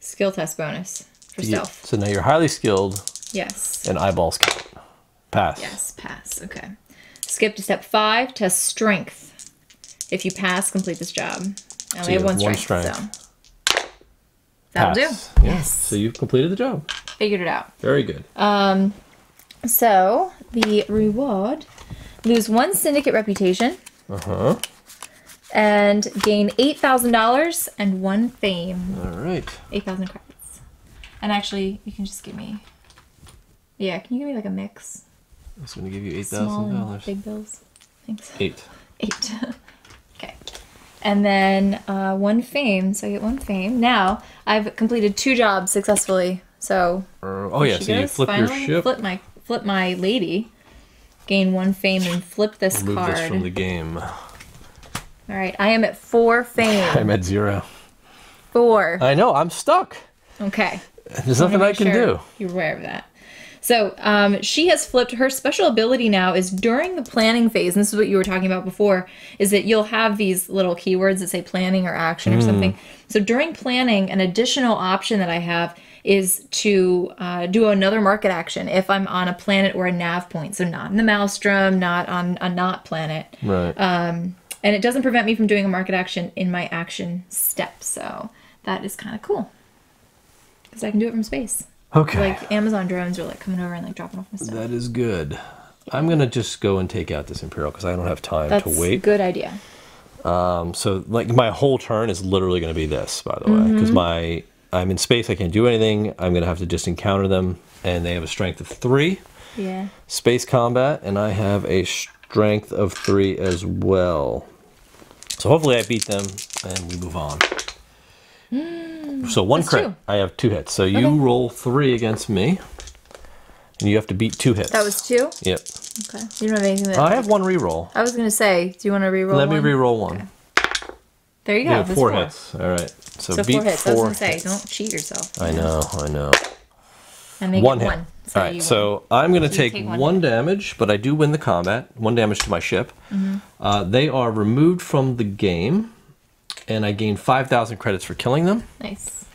skill test bonus for stealth. So now you're highly skilled. Yes. And eyeballs count. Pass. Yes, pass. Okay. Skip to step 5. Test strength. If you pass, complete this job. I only have 1 strength. So that'll do. Yes. So you've completed the job. Figured it out. Very good. So the reward: lose 1 syndicate reputation. and gain $8,000 and 1 fame. All right. 8,000 credits. And actually, you can just give me... Yeah, can you give me like a mix? It's going to give you Small and $8,000. big bills. Thanks. 8. 8. Okay. And then 1 fame, so I get 1 fame. Now, I've completed 2 jobs successfully, so... oh yeah, so you flip your ship. Flip my lady. Gain 1 fame and flip this Remove card. this from the game. Alright, I am at 4 fame. I'm at 0. 4. I know, I'm stuck. Okay. There's nothing I can do. You're aware of that. So she has flipped. Her special ability now is during the planning phase, and this is what you were talking about before, is that you'll have these little keywords that say planning or action or something. So during planning, an additional option that I have is to do another market action if I'm on a planet or a nav point. So not in the Maelstrom, not on a not planet. Right. And it doesn't prevent me from doing a market action in my action step. So that is kind of cool. Because I can do it from space. Okay. Like Amazon drones are like coming over and like dropping off my stuff. That is good. I'm going to just go and take out this Imperial because I don't have time to wait. That's a good idea. So like my whole turn is literally going to be this, by the way. Because I'm in space, I can't do anything. I'm going to have to just encounter them. And they have a strength of 3. Yeah. Space Combat. And I have a strength of 3 as well. So hopefully I beat them and we move on. So 1 That's crit. 2. I have 2 hits. So you roll 3 against me. And you have to beat 2 hits. That was 2? Yep. Okay. You don't have anything that... I have 1 reroll. I was going to say, do you want to reroll Let one? me reroll 1. Okay. There you go. Yeah, That's 4 hits. All right. So beat 4 hits. 4 I was going to say, hits. don't cheat yourself. I know. And they 1 get hit. 1. So all right, so I'm going to take take 1 damage, but I do win the combat. 1 damage to my ship. They are removed from the game, and I gain 5,000 credits for killing them. Nice.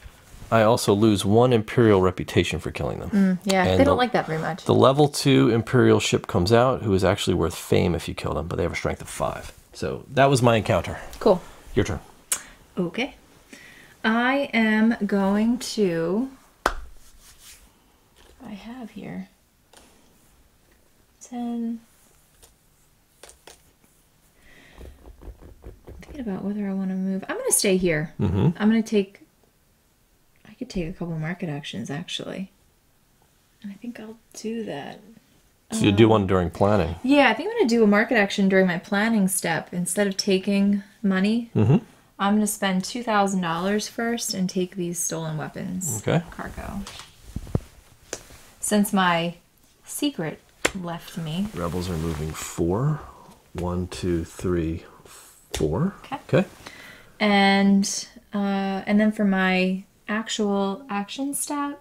I also lose 1 Imperial reputation for killing them. Yeah, And they don't like that very much. The level 2 Imperial ship comes out, who is actually worth fame if you kill them, but they have a strength of 5. So that was my encounter. Cool. Your turn. Okay. I am going to... I have here 10. I'm thinking about whether I want to move. I'm going to stay here. I'm going to take... I could take a couple market actions, actually. And I think I'll do that. So you do one during planning. Yeah, I think I'm going to do a market action during my planning step. Instead of taking money, I'm going to spend $2,000 first and take these stolen weapons cargo. Since my secret left me. Rebels are moving 4. 1, 2, 3, 4. Okay. And then for my actual action stat,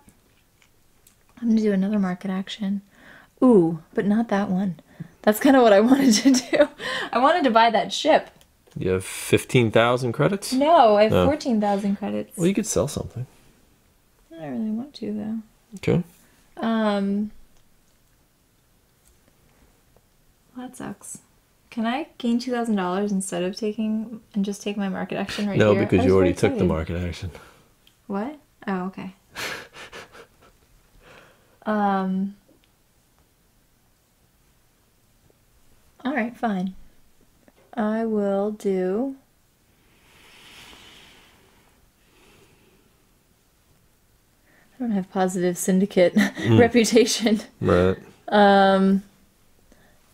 I'm gonna do another market action. Ooh, but not that one. That's kind of what I wanted to do. I wanted to buy that ship. You have 15,000 credits? No, I have 14,000 credits. Well, you could sell something. I don't really want to, though. Okay. Well, that sucks. Can I gain $2,000 instead of taking and just take my market action right here? No, because you already took the market action. What? Oh, okay. All right, fine. I will do... I don't have positive syndicate reputation. Right.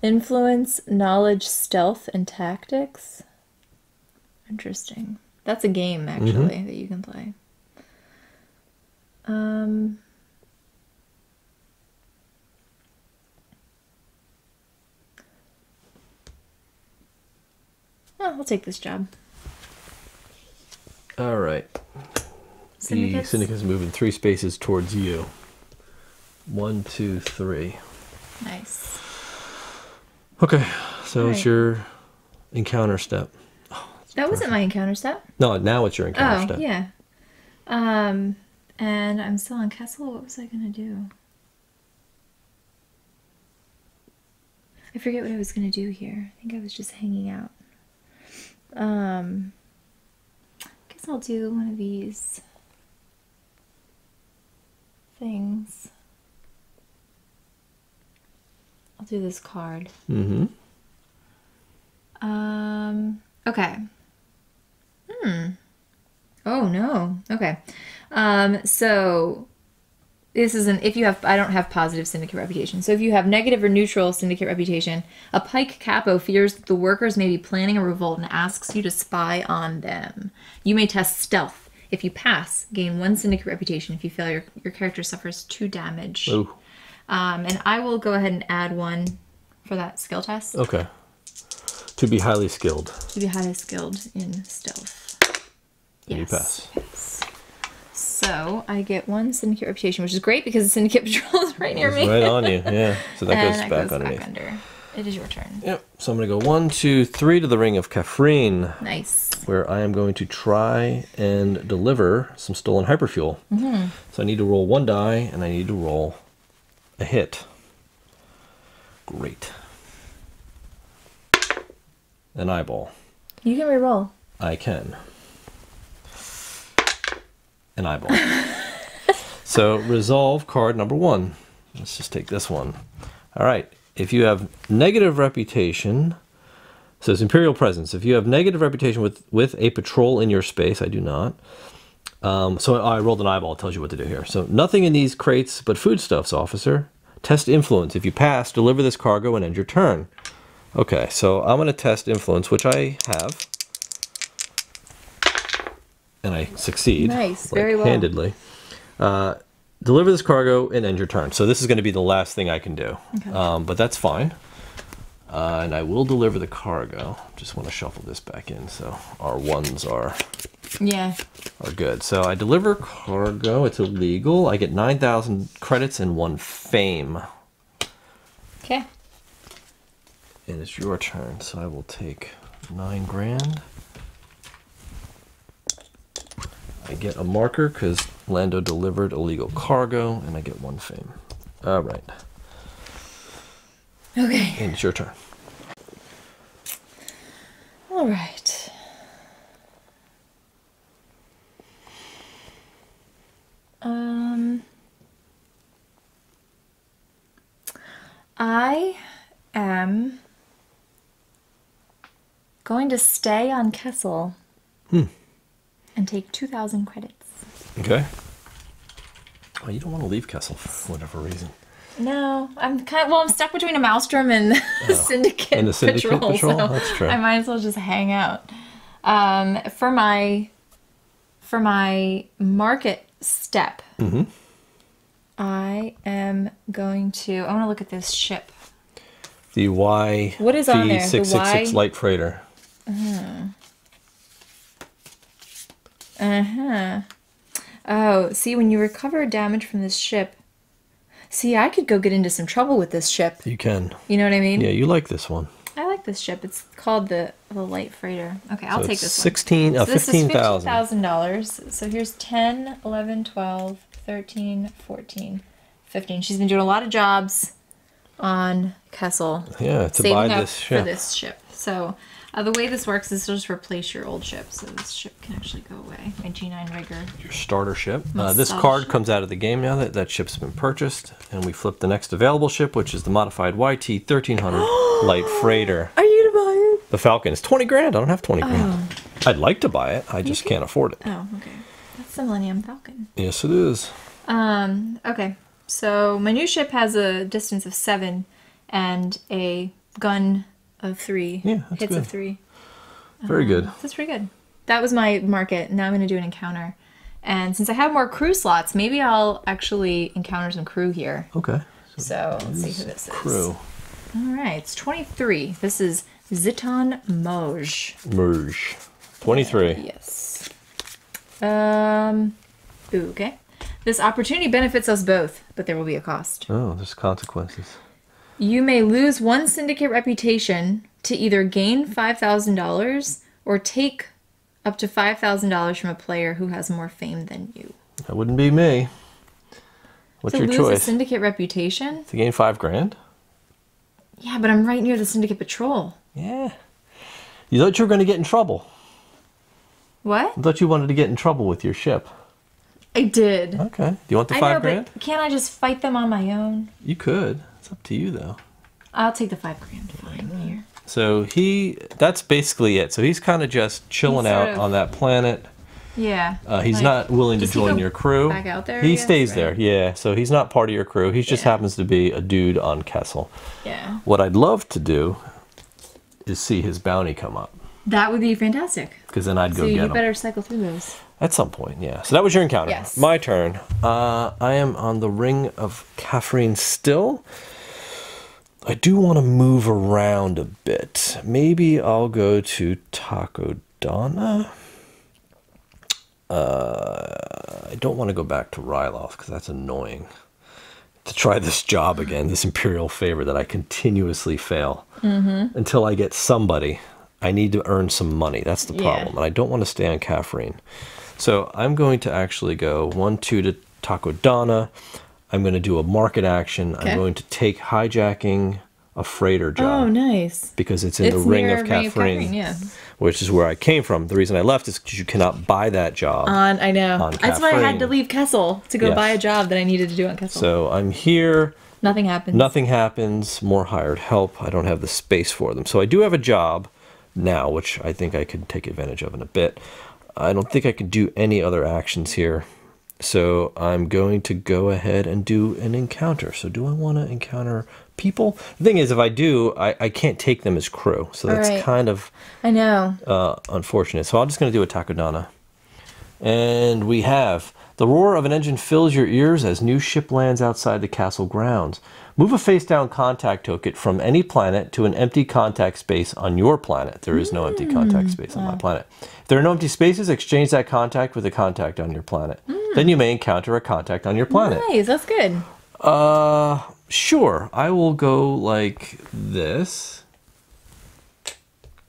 Influence, knowledge, stealth, and tactics. Interesting. That's a game, actually, that you can play. Oh, I'll take this job. All right. The syndicate's moving 3 spaces towards you. 1, 2, 3. Nice. Okay, so it's your encounter step. Oh, that wasn't my encounter step. No, now it's your encounter step. Oh, yeah. And I'm still on Kessel. What was I gonna do? I forget what I was gonna do here. I think I was just hanging out. Guess I'll do one of these things. I'll do this card. Okay. Oh no. Okay. So this is if you have, I don't have positive syndicate reputation. So if you have negative or neutral syndicate reputation, a pike capo fears that the workers may be planning a revolt and asks you to spy on them. You may test stealth. If you pass, gain 1 syndicate reputation. If you fail, your character suffers 2 damage. Ooh. And I will go ahead and add 1 for that skill test. Okay. To be highly skilled. To be highly skilled in stealth. And you pass. Yes. So I get 1 syndicate reputation, which is great because the syndicate patrol is right near me. Right on you, yeah. So that goes and back goes underneath. Back under. It is your turn. Yep. So I'm going to go 1, 2, 3 to the Ring of Kafrene. Nice. Where I am going to try and deliver some stolen hyperfuel. So I need to roll 1 die, and I need to roll a hit. Great. An eyeball. You can reroll. I can. An eyeball. So resolve card number 1. Let's just take this one. All right. If you have negative reputation, so it's Imperial Presence. If you have negative reputation with a patrol in your space, I do not. So I rolled an eyeball. It tells you what to do here. So nothing in these crates but foodstuffs, officer. Test influence. If you pass, deliver this cargo and end your turn. Okay, so I'm going to test influence, which I have. And I succeed. Nice, very well. Handedly. Deliver this cargo and end your turn. So this is going to be the last thing I can do. Okay. But that's fine. And I will deliver the cargo. Just want to shuffle this back in so our ones are good. So I deliver cargo. It's illegal. I get 9,000 credits and 1 fame. Okay. And it's your turn. So I will take 9 grand. I get a marker because Lando delivered illegal cargo, and I get 1 fame. All right. Okay. And it's your turn. All right. I am going to stay on Kessel and take 2,000 credits. Okay. Well, you don't want to leave Kessel for whatever reason. No, I'm stuck between a Maelstrom and the Syndicate And the Syndicate Patrol? so That's true. I might as well just hang out. For my market step, I am going to. I want to look at this ship. The Y. What is on there? The 666 Y? light freighter. Oh, see, when you recover damage from this ship, see, I could go get into some trouble with this ship. You can. You know what I mean? Yeah, you like this one. I like this ship. It's called the light freighter. Okay, I'll So take it's this 16, one. So this is $15,000. $15,000. So here's 10, 11, 12, 13, 14, 15. She's been doing a lot of jobs on Kessel. Yeah, to saving buy up this ship. for this ship. So the way this works is just replace your old ship. So this ship can actually go away. My G9 rigger. Your starter ship. My This starter card ship. comes out of the game now that ship's been purchased. And we flip the next available ship, which is the modified YT 1300 light freighter. Are you to buy it? The Falcon. It's 20 grand. I don't have 20 grand. I'd like to buy it. I just can't afford it. Oh, okay. That's the Millennium Falcon. Yes, it is. Okay. So my new ship has a distance of 7 and a gun of 3. Yeah, that's hits good. of 3. Very good. That's pretty good. That was my market. Now I'm going to do an encounter. And since I have more crew slots, maybe I'll actually encounter some crew here. Okay. So let's see who this is. Crew. All right, it's 23. This is Ziton Moj. Merge. 23. Yes. Ooh, okay. This opportunity benefits us both, but there will be a cost. Oh, there's consequences. You may lose 1 syndicate reputation to either gain $5,000 or take up to $5,000 from a player who has more fame than you. That wouldn't be me. What's to your lose choice? a syndicate reputation? To gain 5 grand? Yeah, but I'm right near the syndicate patrol. Yeah. You thought you were going to get in trouble. What? I thought you wanted to get in trouble with your ship. I did. Okay. Do you want the I 5 know, grand? but can't I just fight them on my own? You could. It's up to you, though. I'll take the 5 grand. Fine, here. So that's basically it. So he's kind of just chilling out on that planet. Yeah. He's not willing to join your crew. Back out there, he stays there, yeah. So he's not part of your crew. He just happens to be a dude on Kessel. Yeah. What I'd love to do is see his bounty come up. That would be fantastic. Because then I'd go get him. So you better cycle through those. At some point, yeah. So that was your encounter. Yes. My turn. I am on the Ring of Kafrene still. I do want to move around a bit. Maybe I'll go to Takodana. I don't want to go back to Ryloth because that's annoying. To try this job again, this Imperial favor that I continuously fail. Until I get somebody. I need to earn some money. That's the problem. And I don't want to stay on Kafrene. So I'm going to actually go 1-2 to Takodana. I'm going to do a market action. I'm going to take hijacking a freighter job. Oh, nice. Because it's in the Ring of Kafrene, which is where I came from. The reason I left is because you cannot buy that job. I know. That's why I had to leave Kessel to go buy a job that I needed to do on Kessel. So I'm here. Nothing happens. Nothing happens. More hired help. I don't have the space for them. So I do have a job now, which I think I could take advantage of in a bit. I don't think I can do any other actions here. So I'm going to go ahead and do an encounter. So do I want to encounter people? The thing is, if I do, I can't take them as crew. So that's kind of unfortunate. So I'm just going to do a Takodana. And we have the roar of an engine fills your ears as new ship lands outside the castle grounds. Move a face-down contact token from any planet to an empty contact space on your planet. There is no empty contact space on my planet. If there are no empty spaces, exchange that contact with a contact on your planet. Then you may encounter a contact on your planet. Nice, that's good. Sure. I will go like this.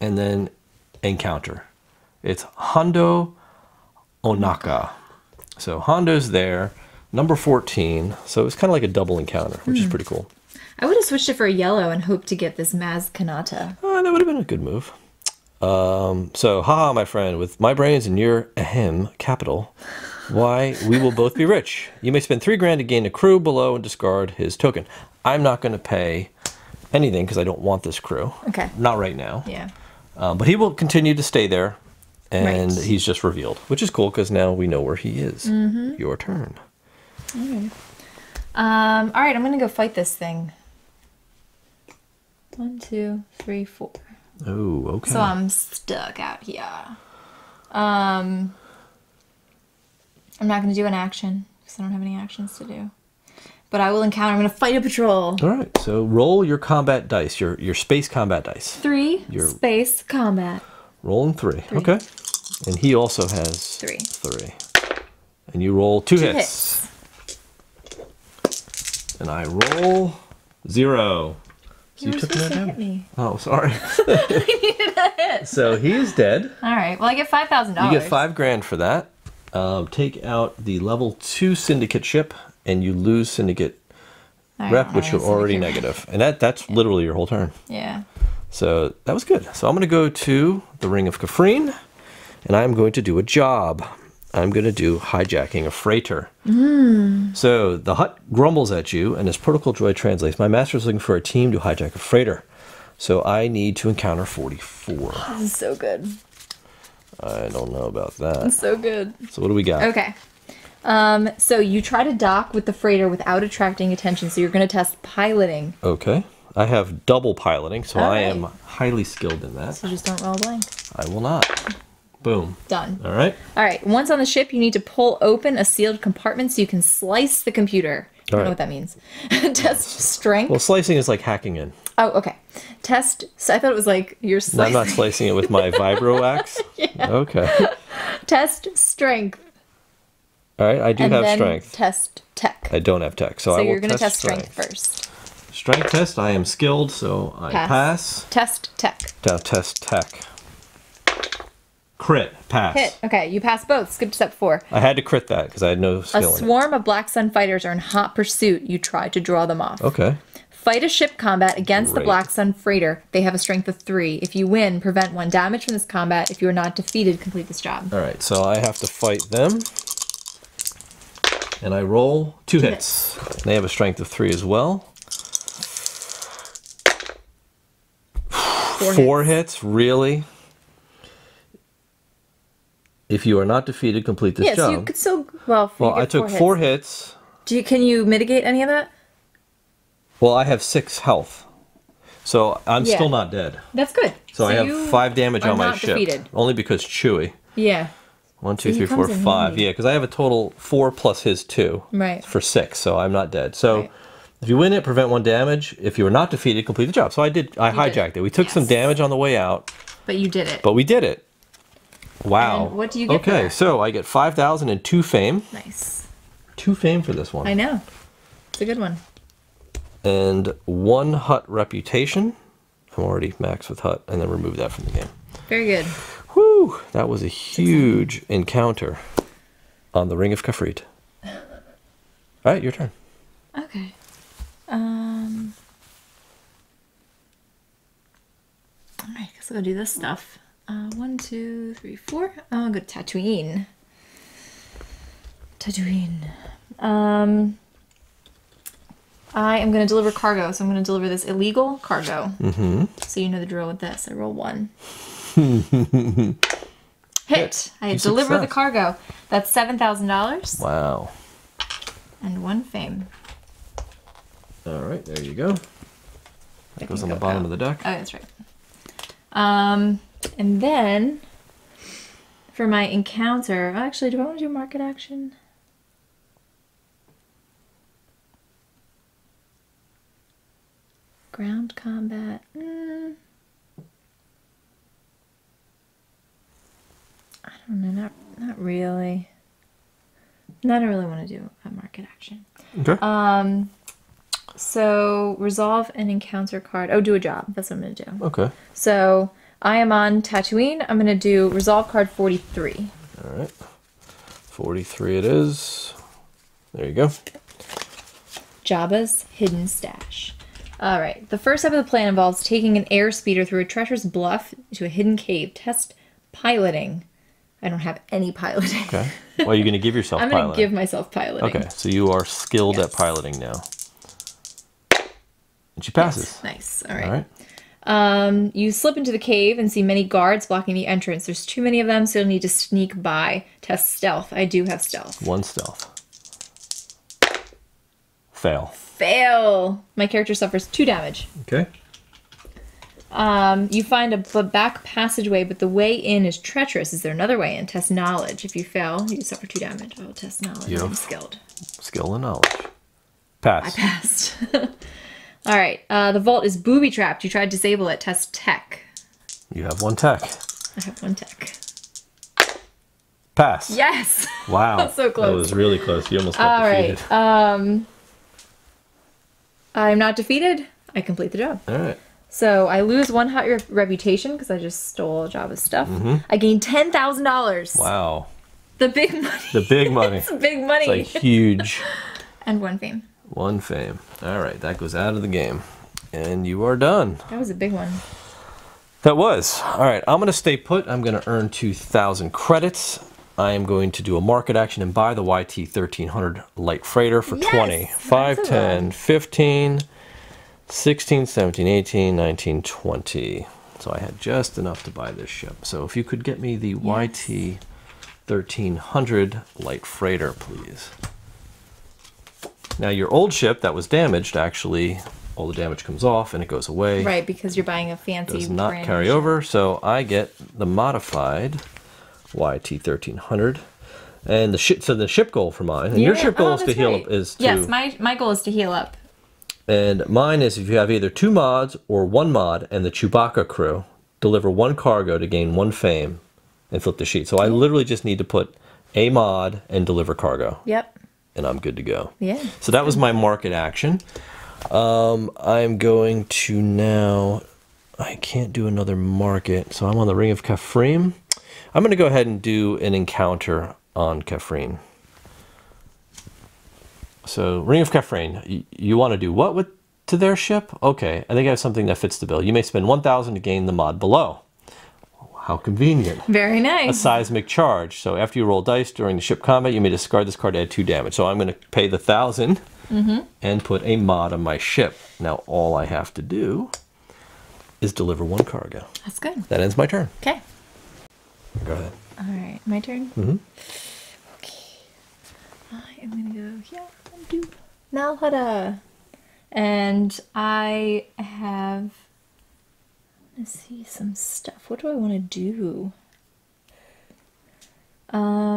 And then encounter. It's Hondo Onaka. So Hondo's there. Number 14. So it's kind of like a double encounter, which is pretty cool. I would have switched it for a yellow and hoped to get this Maz Kanata. That would have been a good move. So, haha, my friend, with my brains and your capital, why, we will both be rich. You may spend 3 grand to gain a crew below and discard his token. I'm not going to pay anything because I don't want this crew. Okay. Not right now. Yeah. But he will continue to stay there, and he's just revealed, which is cool because now we know where he is. Your turn. Okay. All right, I'm going to go fight this thing. 1, 2, 3, 4. Oh, okay. So I'm stuck out here. I'm not going to do an action because I don't have any actions to do. But I will encounter. I'm going to fight a patrol. All right. So roll your combat dice, your space combat dice. 3 space combat. Rolling 3. Okay. And he also has 3. 3. And you roll 2 hits. And I roll 0. So you took no damage. Oh, sorry. I needed a hit. So he is dead. All right. Well, I get $5,000. You get 5 grand for that. Take out the level 2 syndicate ship, and you lose syndicate rep, which you're already negative. And that's literally your whole turn. Yeah. So that was good. So I'm going to go to the Ring of Kafrene, and I'm going to do a job. I'm going to do hijacking a freighter. So the Hutt grumbles at you, and his protocol droid translates, my master is looking for a team to hijack a freighter. So I need to encounter 44. This is so good. I don't know about that. It's so good. So what do we got? Okay. So you try to dock with the freighter without attracting attention. So you're going to test piloting. Okay. I have double piloting, so I am highly skilled in that. So just don't roll a blank. I will not. Boom. Done. All right. All right. Once on the ship, you need to pull open a sealed compartment so you can slice the computer. I don't know what that means. Test strength. Well, slicing is like hacking in. Oh, okay. Test. So I thought it was like you're slicing. No, I'm not slicing it with my vibro axe. Okay. Test strength. All right. I do have strength. Test tech. I don't have tech, so I will you're going to test strength first. Strength test. I am skilled, so I pass. Test tech. Now test tech. Crit. Pass. Hit. Okay, you pass both. Skip to step 4. I had to crit that because I had no skill in it. A swarm of Black Sun fighters are in hot pursuit. You try to draw them off. Okay. Fight a ship combat against the Black Sun freighter. They have a strength of 3. If you win, prevent 1 damage from this combat. If you are not defeated, complete this job. All right, so I have to fight them. And I roll 2 hits. They have a strength of 3 as well. 4 hits, really? If you are not defeated, complete this job. Yeah, so you could still... Well, I took 4 hits. Can you mitigate any of that? Well, I have 6 health. So I'm still not dead. That's good. So I have 5 damage on my ship. Defeated. Only because Chewie. Yeah. 1, 2, 3, 4, 5. Yeah, because I have a total 4 plus his 2. Right. For 6, so I'm not dead. So if you win it, prevent 1 damage. If you are not defeated, complete the job. So I hijacked it. We took some damage on the way out. But you did it. But we did it. Wow. And what do you get for that? So I get 5,000 and 2 fame. Nice. 2 fame for this one. I know. It's a good one. And 1 Hut reputation. I'm already maxed with Hut, and then remove that from the game. Very good. Whew, that was a huge encounter on the Ring of Kafrit. All right, your turn. Okay. All right, guess I'll go do this stuff. 1, 2, 3, 4. I'll go to Tatooine. I am going to deliver cargo, so I'm going to deliver this illegal cargo. So you know the drill with this. I roll 1. Hit. I deliver the cargo. That's $7,000. Wow. And 1 fame. All right, there you go. That goes on the bottom of the deck. Oh, that's right. And then for my encounter, actually, do I want to do market action? Ground combat. I don't know. Not really. I don't really want to do a market action. Okay. So resolve an encounter card. Oh, do a job. That's what I'm gonna do. Okay. So I am on Tatooine. I'm gonna do resolve card 43. All right. 43 it is. There you go. Jabba's hidden stash. All right. The first step of the plan involves taking an air speeder through a treacherous bluff to a hidden cave. Test piloting. I don't have any piloting. Okay. Well, you're going to give yourself I'm piloting. going to give myself piloting. Okay. So you are skilled at piloting now. And she passes. Yes. Nice. All right. You slip into the cave and see many guards blocking the entrance. There's too many of them, so you'll need to sneak by. Test stealth. I do have stealth. 1 stealth. Fail. Fail. My character suffers 2 damage. Okay. You find a back passageway, but the way in is treacherous. Is there another way in? Test knowledge. If you fail, you suffer 2 damage. I will test knowledge. I'm skilled. Skill and knowledge. Pass. I passed. All right. The vault is booby trapped. You tried to disable it. Test tech. You have 1 tech. I have 1 tech. Pass. Yes. Wow. So close. That was really close. You almost got defeated. All right. I'm not defeated. I complete the job. All right. So I lose 1 hot reputation because I just stole Jabba's stuff. I gain $10,000. Wow. The big money. The big money. It's big money. It's like huge. And 1 fame. 1 fame. All right, that goes out of the game. And you are done. That was a big one. That was. All right, I'm going to stay put. I'm going to earn 2,000 credits. I am going to do a market action and buy the YT 1300 light freighter for 20. 5, 10, 15, 16, 17, 18, 19, 20. So I had just enough to buy this ship. So if you could get me the YT 1300 light freighter, please. Now your old ship that was damaged, actually, all the damage comes off and it goes away. Right, because you're buying a fancy does not carry over, so I get the modified YT 1300. And the ship goal for mine, and your ship goal is to heal up. Yes, my goal is to heal up. And mine is if you have either 2 mods or 1 mod and the Chewbacca crew, deliver 1 cargo to gain 1 fame and flip the sheet. So I literally just need to put a mod and deliver cargo. Yep. And I'm good to go. Yeah. So that was my market action. I'm going to now, I can't do another market, so I'm on the Ring of Kafrim. I'm going to go ahead and do an encounter on Kafrim. So Ring of Kafrim, you want to do what to their ship? Okay, I think I have something that fits the bill. You may spend 1,000 to gain the mod below. How convenient. Very nice. A seismic charge. So after you roll dice during the ship combat, you may discard this card to add 2 damage. So I'm going to pay the 1,000 and put a mod on my ship. Now all I have to do is deliver 1 cargo. That's good. That ends my turn. Okay. Go ahead. All right, my turn. Mm-hmm. Okay. I am gonna go here and do now Hutta, and I have. Let's see some stuff. What do I want to do? I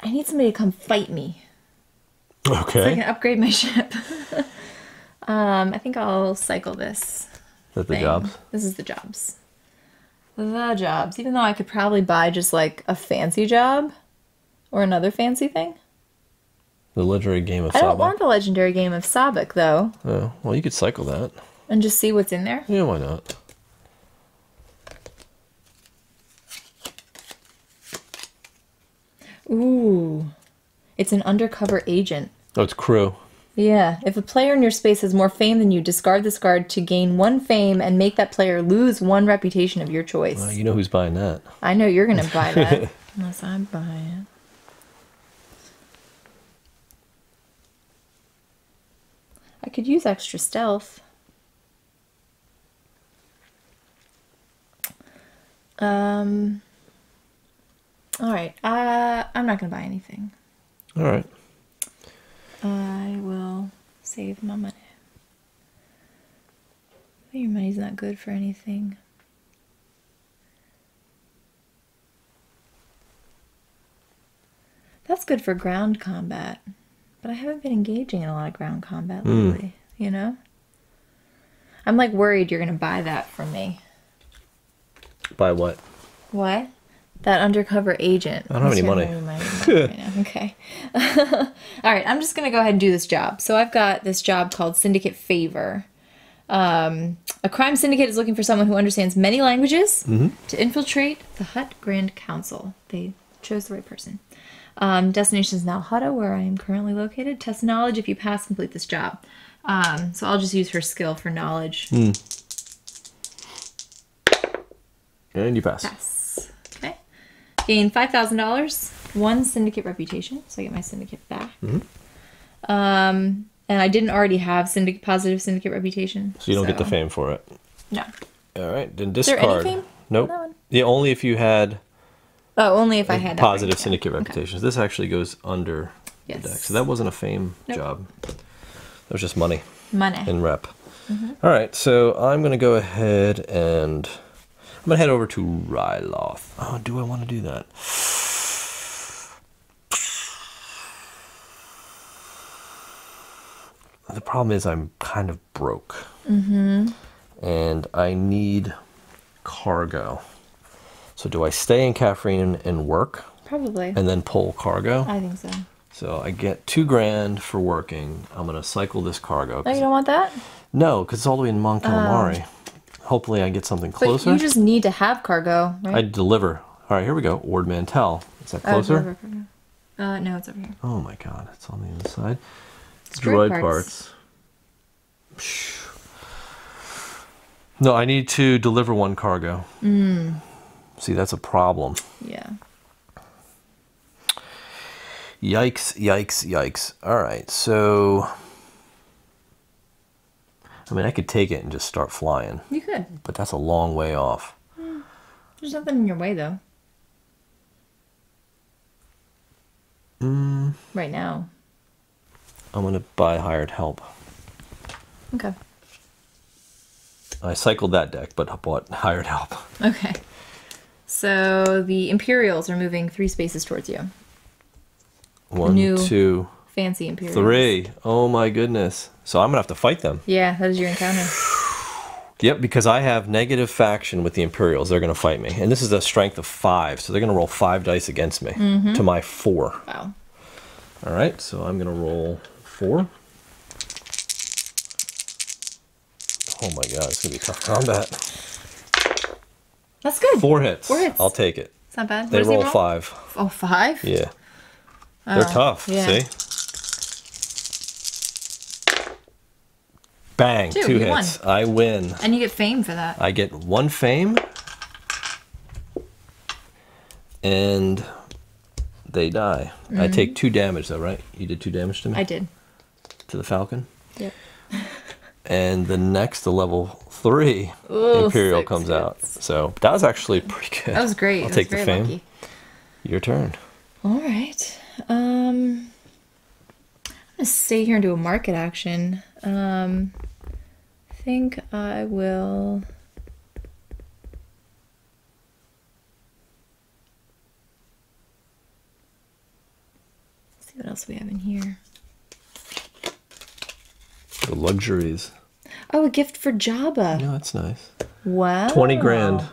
need somebody to come fight me. Okay. So I can upgrade my ship. I think I'll cycle this. Is that the thing. jobs? This is the jobs. The jobs. Even though I could probably buy just like a fancy job or another fancy thing. The legendary game of I don't Sabak. want the legendary game of Sabak though. Oh, well, you could cycle that. And just see what's in there. Yeah, why not? Ooh. It's an undercover agent. Oh, it's crew. Yeah. If a player in your space has more fame than you, discard this card to gain 1 fame and make that player lose 1 reputation of your choice. You know who's buying that. I know you're going to buy that. Unless I buy it. I could use extra stealth. Alright. I'm not going to buy anything. All right. I will save my money. Your money's not good for anything. That's good for ground combat. But I haven't been engaging in a lot of ground combat lately, you know? I'm like worried you're going to buy that from me. Buy what? What? That undercover agent. I don't have any money. Right now. Okay. All right, I'm just going to go ahead and do this job. So I've got this job called Syndicate Favor. A crime syndicate is looking for someone who understands many languages to infiltrate the Hutt Grand Council. They chose the right person. Destination is now Hutta, where I am currently located. Test knowledge. If you pass, complete this job. So I'll just use her skill for knowledge. And you pass. Pass. Okay. Gain $5,000. 1 syndicate reputation, so I get my syndicate back. And I didn't already have positive syndicate reputation. So you don't get the fame for it. No. All right, then Is there discard. any fame? Nope. On that one? Yeah, only if you had Oh, only if I had that positive right, yeah. syndicate reputations. This actually goes under Yes. the deck. So that wasn't a fame job. That was just money Money. and rep. All right, so I'm going to go ahead and I'm going to head over to Ryloth. Oh, do I want to do that? The problem is I'm kind of broke. And I need cargo. So do I stay in Kaffrine and work Probably. and then pull cargo? I think so. So I get $2,000 for working. I'm going to cycle this cargo. Oh, you don't want that? No, because it's all the way in Mon Calamari. Hopefully I get something closer. But you just need to have cargo, right? I deliver. All right, here we go. Ord Mantell. Is that closer? No, it's over here. Oh my god, it's on the other side. It's Droid parts. No, I need to deliver 1 cargo. See, that's a problem. Yeah. Yikes, yikes, yikes. All right, so... I mean, I could take it and just start flying. You could. But that's a long way off. There's nothing in your way, though. Right now. I'm going to buy hired help. Okay. I cycled that deck, but bought hired help. Okay. So the Imperials are moving 3 spaces towards you. 1, New 2, fancy Imperials. 3. Oh my goodness. So I'm going to have to fight them. Yeah, that is your encounter. Yep, because I have negative faction with the Imperials. They're going to fight me. And this is a strength of 5, so they're going to roll 5 dice against me to my 4. Wow. All right, so I'm going to roll 4. Oh my god, it's going to be tough combat. That's good. 4 hits. 4 hits. I'll take it. It's not bad. They What does he roll 5. Oh, 5? Yeah. They're tough, yeah. see? Bang, 2, 2 you hits. won. I win. And you get fame for that. I get 1 fame. And they die. I take 2 damage though, right? You did 2 damage to me? I did. To the Falcon? Yep. and the next, the level 3 Ooh, Imperial 6 comes hits. out. So that was actually pretty good. That was great. I'll That take was the very fame. lucky. Your turn. All right. I'm gonna stay here and do a market action. I think I will. Let's see what else we have in here. The luxuries. Oh, a gift for Jabba. Yeah, that's nice. Wow. 20 grand.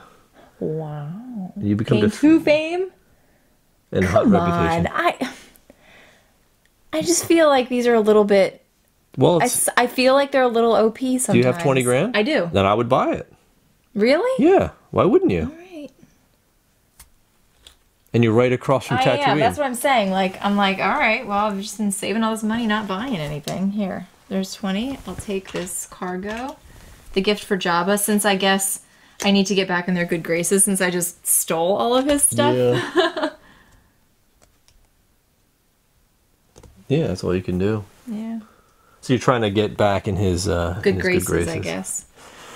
Wow. You become Gain 2 fame. and hot Come reputation. on. I just feel like these are a little bit. Well, it's, I feel like they're a little OP sometimes. do you have 20 grand? I do. Then I would buy it. Really? Yeah. Why wouldn't you? All right. And you're right across from Tatooine. Yeah, that's what I'm saying. Like, I'm like, all right, well, I've just been saving all this money, not buying anything. Here, there's 20. I'll take this cargo. The gift for Jabba, since I guess I need to get back in their good graces since I just stole all of his stuff. Yeah. Yeah, that's all you can do. Yeah. So you're trying to get back in his Good graces, I guess.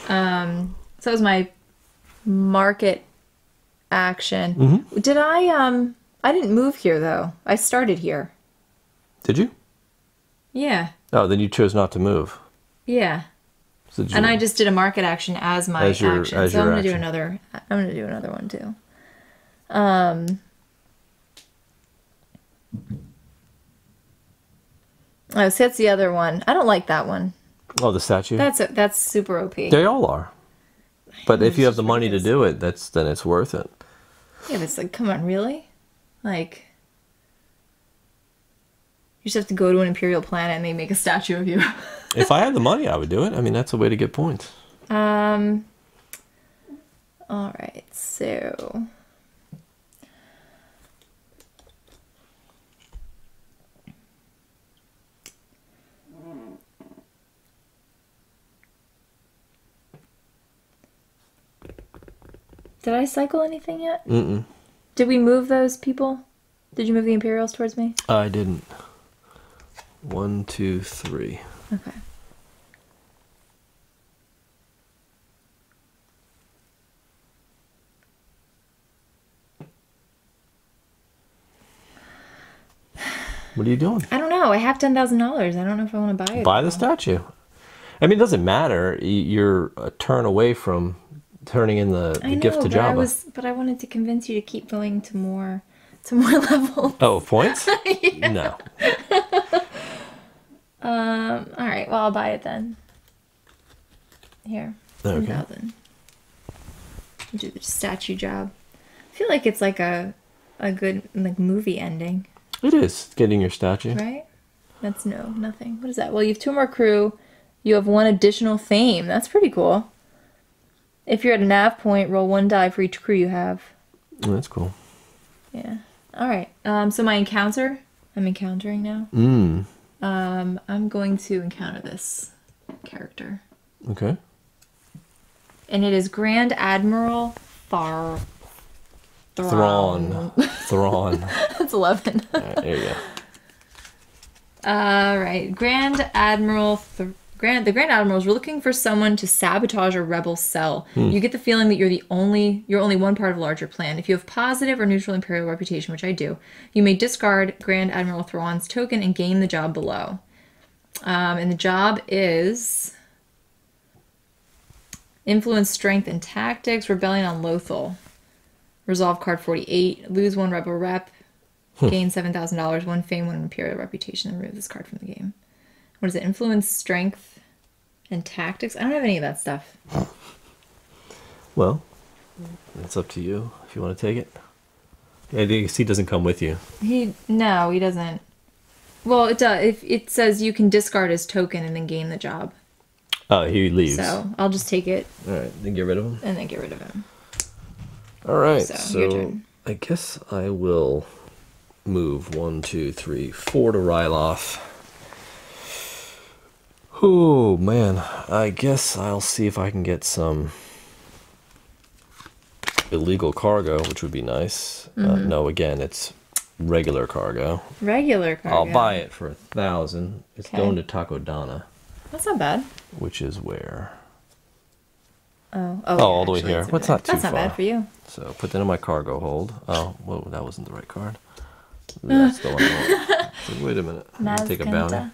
So that was my market action. Mm-hmm. Did I didn't move here though. I started here. Did you? Yeah. Oh, then you chose not to move. Yeah. So did you, And I just did a market action as my action. So I'm your gonna do action. another. I'm gonna do another one too. Oh, so that's the other one. I don't like that one. Oh, the statue? That's super OP. They all are. But if you have the just money to ridiculous. do it, then it's worth it. Yeah, but it's like, come on, really? Like, you just have to go to an Imperial planet and they make a statue of you. If I had the money, I would do it. I mean, that's a way to get points. All right, so did I cycle anything yet? Mm-mm. Did we move those people? Did you move the Imperials towards me? I didn't. 1, 2, 3. Okay. What are you doing? I don't know. I have $10,000. I don't know if I want to buy it. Buy the statue. I mean, it doesn't matter. You're a turn away from turning in the gift to Jabba. But I wanted to convince you to keep going to more levels. Oh, points? Yeah. No. All right. Well, I'll buy it then. Here. Okay. 10,000. Do the statue job. I feel like it's like a good like movie ending, It is getting your statue. right? That's nothing. What is that? Well, you have 2 more crew. You have 1 additional fame. That's pretty cool. If you're at a nav point, roll 1 die for each crew you have. Oh, that's cool. Yeah. All right. So my encounter. I'm encountering now. I'm going to encounter this character. Okay. And it is Grand Admiral Thrawn. Thrawn. That's 11. All right, there you go. All right. Grand Admiral. The Grand Admiral is looking for someone to sabotage a rebel cell. You get the feeling that you're only one part of a larger plan. If you have positive or neutral Imperial reputation, which I do, you may discard Grand Admiral Thrawn's token and gain the job below. And the job is Influence, Strength, and Tactics, Rebellion on Lothal. Resolve card 48, lose 1 rebel rep, gain $7,000, 1 fame, 1 Imperial reputation, and remove this card from the game. What is it? Influence, Strength, and Tactics? I don't have any of that stuff. Well, it's up to you if you want to take it. Yeah, the he doesn't come with you. No, he doesn't. Well, it does. If it says you can discard his token and then gain the job. Oh, he leaves. So I'll just take it All right, then get rid of him. and then get rid of him. All right, So, your so turn. I guess I will move 1, 2, 3, 4 to Ryloth. Oh man, I guess I'll see if I can get some illegal cargo, which would be nice. No, again, it's regular cargo. Regular cargo. I'll buy it for 1,000. It's Okay. going to Takodana. That's not bad. which is where? Oh, all the way here. it's What's not too That's far. not bad for you. So put that in my cargo hold. Oh, whoa, that wasn't the right card. That's the one I want. So wait a minute. I'm gonna take a bounty.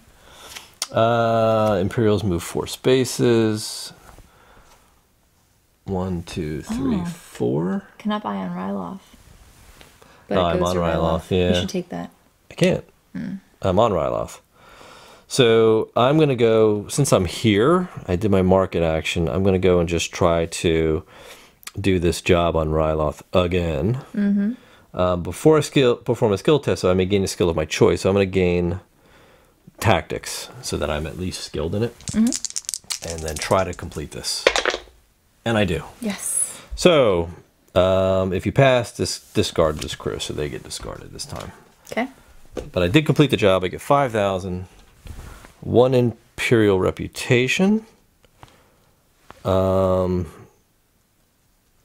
Imperials move 4 spaces. 1, 2, 3, 4. Cannot buy on Ryloth. But I'm on Ryloth, yeah. You should take that. I can't. I'm on Ryloth. So I'm going to go, since I'm here, I did my market action, I'm going to go and just try to do this job on Ryloth again. Before I perform a skill test, so I may gain a skill of my choice. So I'm going to gain tactics so that I'm at least skilled in it. And then try to complete this. And I do. Yes. So if you pass, discard this crew, so they get discarded this time. Okay. But I did complete the job. I get 5,000. 1 Imperial reputation. I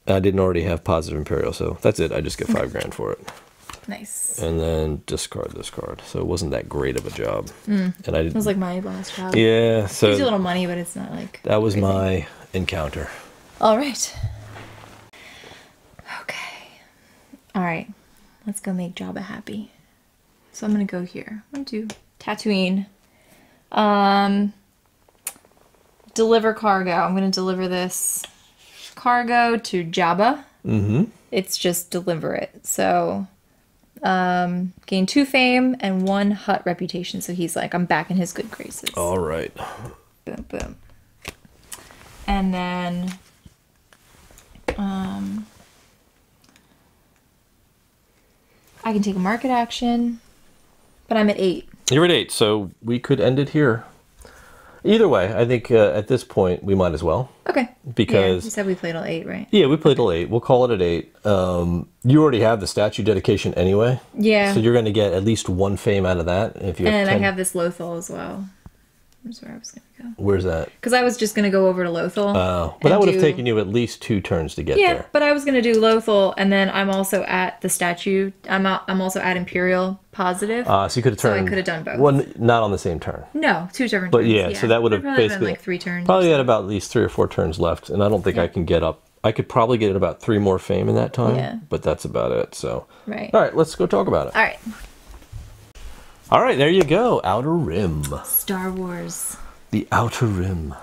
didn't already have positive Imperial, so that's it. I just get 5 grand for it. Nice. And then discard this card. So it wasn't that great of a job. And I didn't. It was like my last job. Yeah. So gives you a little money, but it's not like. that was everything. my encounter. All right. Okay. All right. Let's go make Jabba happy. So I'm gonna go here. I'm gonna do Tatooine. Deliver cargo. I'm gonna deliver this cargo to Jabba. It's just deliver it. So gain 2 fame and 1 Hutt reputation. So he's like, I'm back in his good graces. All right. Boom, boom. And then I can take a market action, but I'm at 8. You're at 8, so we could end it here. Either way, I think at this point we might as well. Okay. Because you said we played all 8, right? Yeah, we played till 8. We'll call it at 8. You already have the statue dedication anyway. Yeah. So you're going to get at least 1 fame out of that. If you And have I 10. have this Lothal as well. That's where I was going to go. Where's that? Because I was just going to go over to Lothal. Oh, but that would have taken you at least 2 turns to get Yeah, there. but I was going to do Lothal, and then I'm also at the statue. I'm also at Imperial positive. So you could have turned. So I could have done both. One, not on the same turn. No, 2 different But turns. yeah, so that would have probably basically been like 3 turns. Probably had about at least 3 or 4 turns left, and I don't think I can get up. I could probably get about 3 more fame in that time. Yeah. But that's about it. So. Right. All right, let's go talk about it. All right. All right, there you go. Outer Rim. Star Wars. The Outer Rim.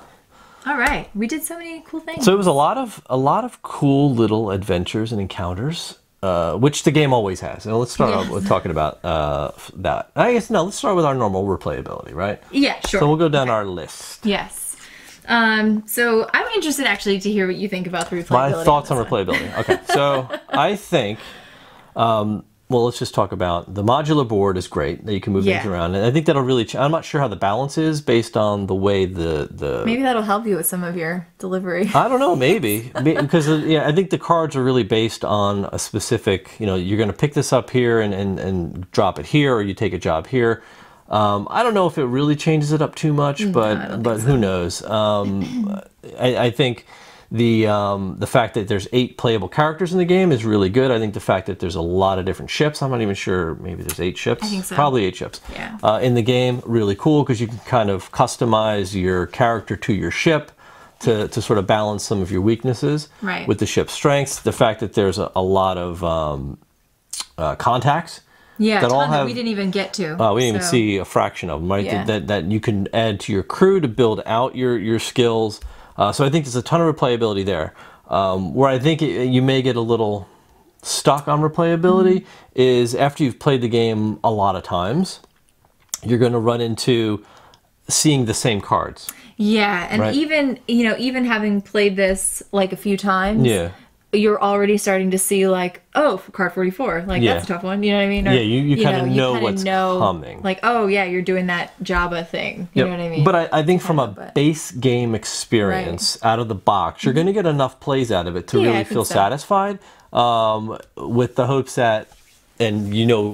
All right, we did so many cool things. So it was a lot of cool little adventures and encounters, which the game always has. And let's start out with talking about that. I guess no. Let's start with our normal replayability, right? Yeah, sure. So we'll go down our list. Yes. So I'm interested actually to hear what you think about the replayability. My thoughts on replayability. Okay, so I think. Well, let's just talk about the modular board is great that you can move things around, and I think that'll really. I'm not sure how the balance is based on the way the. Maybe that'll help you with some of your delivery. I don't know, maybe because I think the cards are really based on a specific. You're going to pick this up here and drop it here, or you take a job here. I don't know if it really changes it up too much, but who knows? I think. The fact that there's 8 playable characters in the game is really good. I think the fact that there's a lot of different ships, I'm not even sure, maybe there's 8 ships. I think so. Probably 8 ships. Yeah. In the game, really cool because you can kind of customize your character to your ship to sort of balance some of your weaknesses with the ship's strengths. The fact that there's a lot of contacts. Yeah, that we didn't even get to. We didn't even see a fraction of them, right? Yeah. That you can add to your crew to build out your skills. So I think there's a ton of replayability there. Where I think you may get a little stuck on replayability is after you've played the game a lot of times, you're going to run into seeing the same cards. Yeah, and even having played this like a few times, you're already starting to see like, oh, card 44, like that's a tough one, you know what I mean? Or, you kind of know what's coming. Like, oh yeah, you're doing that Jabba thing, you know what I mean? But I think from a base game experience out of the box, you're going to get enough plays out of it to really feel satisfied with the hopes that, and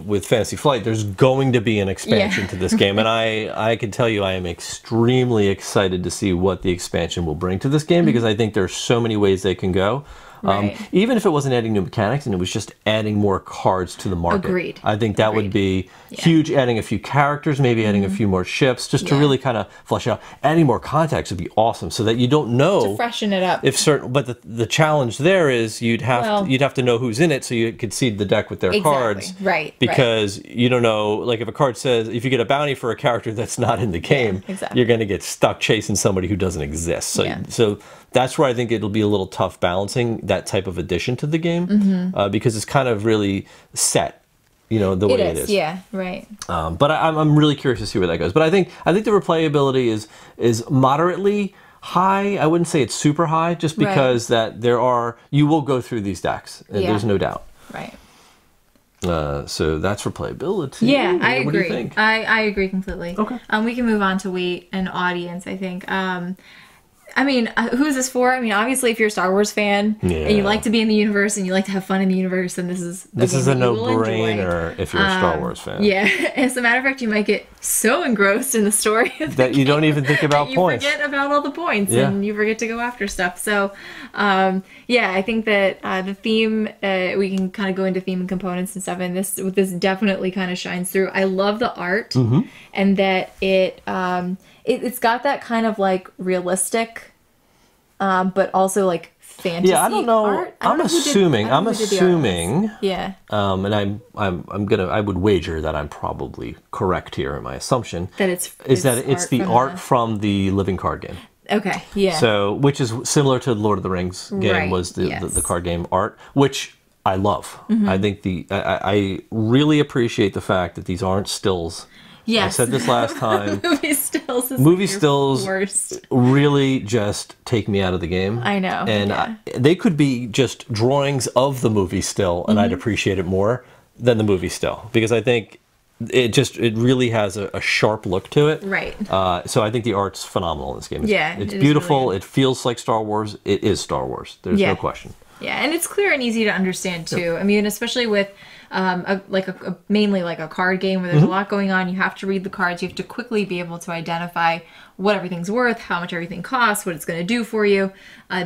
with Fantasy Flight, there's going to be an expansion to this game. And I can tell you I am extremely excited to see what the expansion will bring to this game because I think there's so many ways they can go. Right. Even if it wasn't adding new mechanics and it was just adding more cards to the market. Agreed. I think that would be huge. Adding a few characters, maybe adding a few more ships, just to really kind of flesh out. Adding more context would be awesome, so that you don't know To freshen it up. if certain. But the challenge there is you'd have to know who's in it, so you could seed the deck with their cards. Right. Because you don't know, like if a card says if you get a bounty for a character that's not in the game, you're going to get stuck chasing somebody who doesn't exist. So so that's where I think it'll be a little tough balancing that type of addition to the game, because it's kind of really set, the way it is. Yeah, right. But I'm really curious to see where that goes. But I think the replayability is moderately high. I wouldn't say it's super high, just because that you will go through these decks. There's no doubt. Right. So that's replayability. Yeah, I agree. What do you think? I agree completely. Okay. We can move on to weight and audience, I think. I mean, who's this for? I mean, obviously, if you're a Star Wars fan and you like to be in the universe and you like to have fun in the universe, then this is a no-brainer if you're a Star Wars fan. Yeah, as a matter of fact, you might get so engrossed in the story of that you don't even think about points. You forget about all the points and you forget to go after stuff. So, I think that the theme, we can kind of go into theme and components and stuff, and this definitely kind of shines through. I love the art and that it's got that kind of like realistic, but also like fantasy. Yeah, I don't know. Art. I'm assuming. Yeah. And I would wager that I'm probably correct here in my assumption. That it's the art from the living card game. Okay. Yeah. So, which is similar to the Lord of the Rings game, was the card game art, which I love. I think I really appreciate the fact that these aren't stills. Yes. I said this last time. Movie stills worst. Really just take me out of the game. I know. And they could be just drawings of the movie still, and I'd appreciate it more than the movie still, because I think it really has a sharp look to it. Right. So I think the art's phenomenal in this game. It's beautiful. Really, it feels like Star Wars. It is Star Wars. There's no question. Yeah, and it's clear and easy to understand too. Yep. I mean, especially with mainly like a card game where there's a lot going on. You have to read the cards. You have to quickly be able to identify what everything's worth, how much everything costs, what it's going to do for you.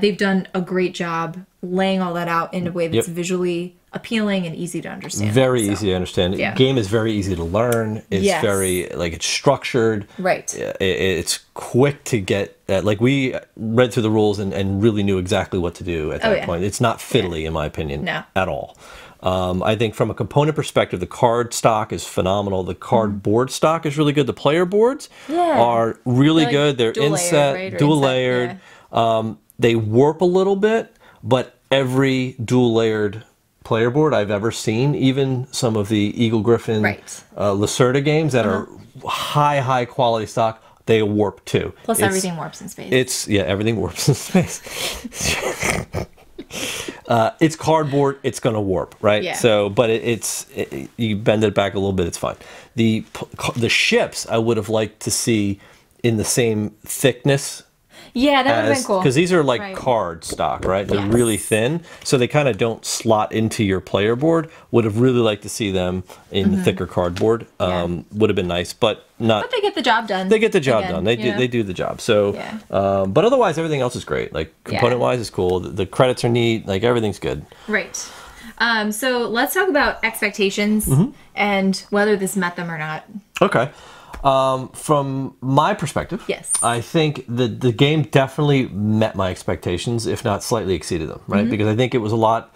They've done a great job laying all that out in a way that's visually appealing and easy to understand. Very easy to understand. The game is very easy to learn. It's very, it's structured. Right. It's quick to get, we read through the rules and really knew exactly what to do at that point. It's not fiddly, in my opinion, at all. I think from a component perspective, the card stock is phenomenal. The card board stock is really good. The player boards are really good. They're inset, dual layered. They warp a little bit, but every dual layered player board I've ever seen, even some of the Eagle Griffin Lacerda games that are high quality stock, they warp too. Plus everything warps in space. Everything warps in space. It's cardboard, it's gonna warp, right? Yeah. So, but you bend it back a little bit, it's fine. The ships I would have liked to see in the same thickness. Yeah, that would have been cool. Because these are like card stock, right? They're really thin, so they kind of don't slot into your player board. Would have really liked to see them in thicker cardboard. Would have been nice, but not. But they get the job done. They get the job done. They do the job. So, but otherwise, everything else is great. Like component-wise, is cool. The credits are neat. Like everything's good. Right. So let's talk about expectations and whether this met them or not. Okay. From my perspective, I think the game definitely met my expectations, if not slightly exceeded them, right? Because I think it was a lot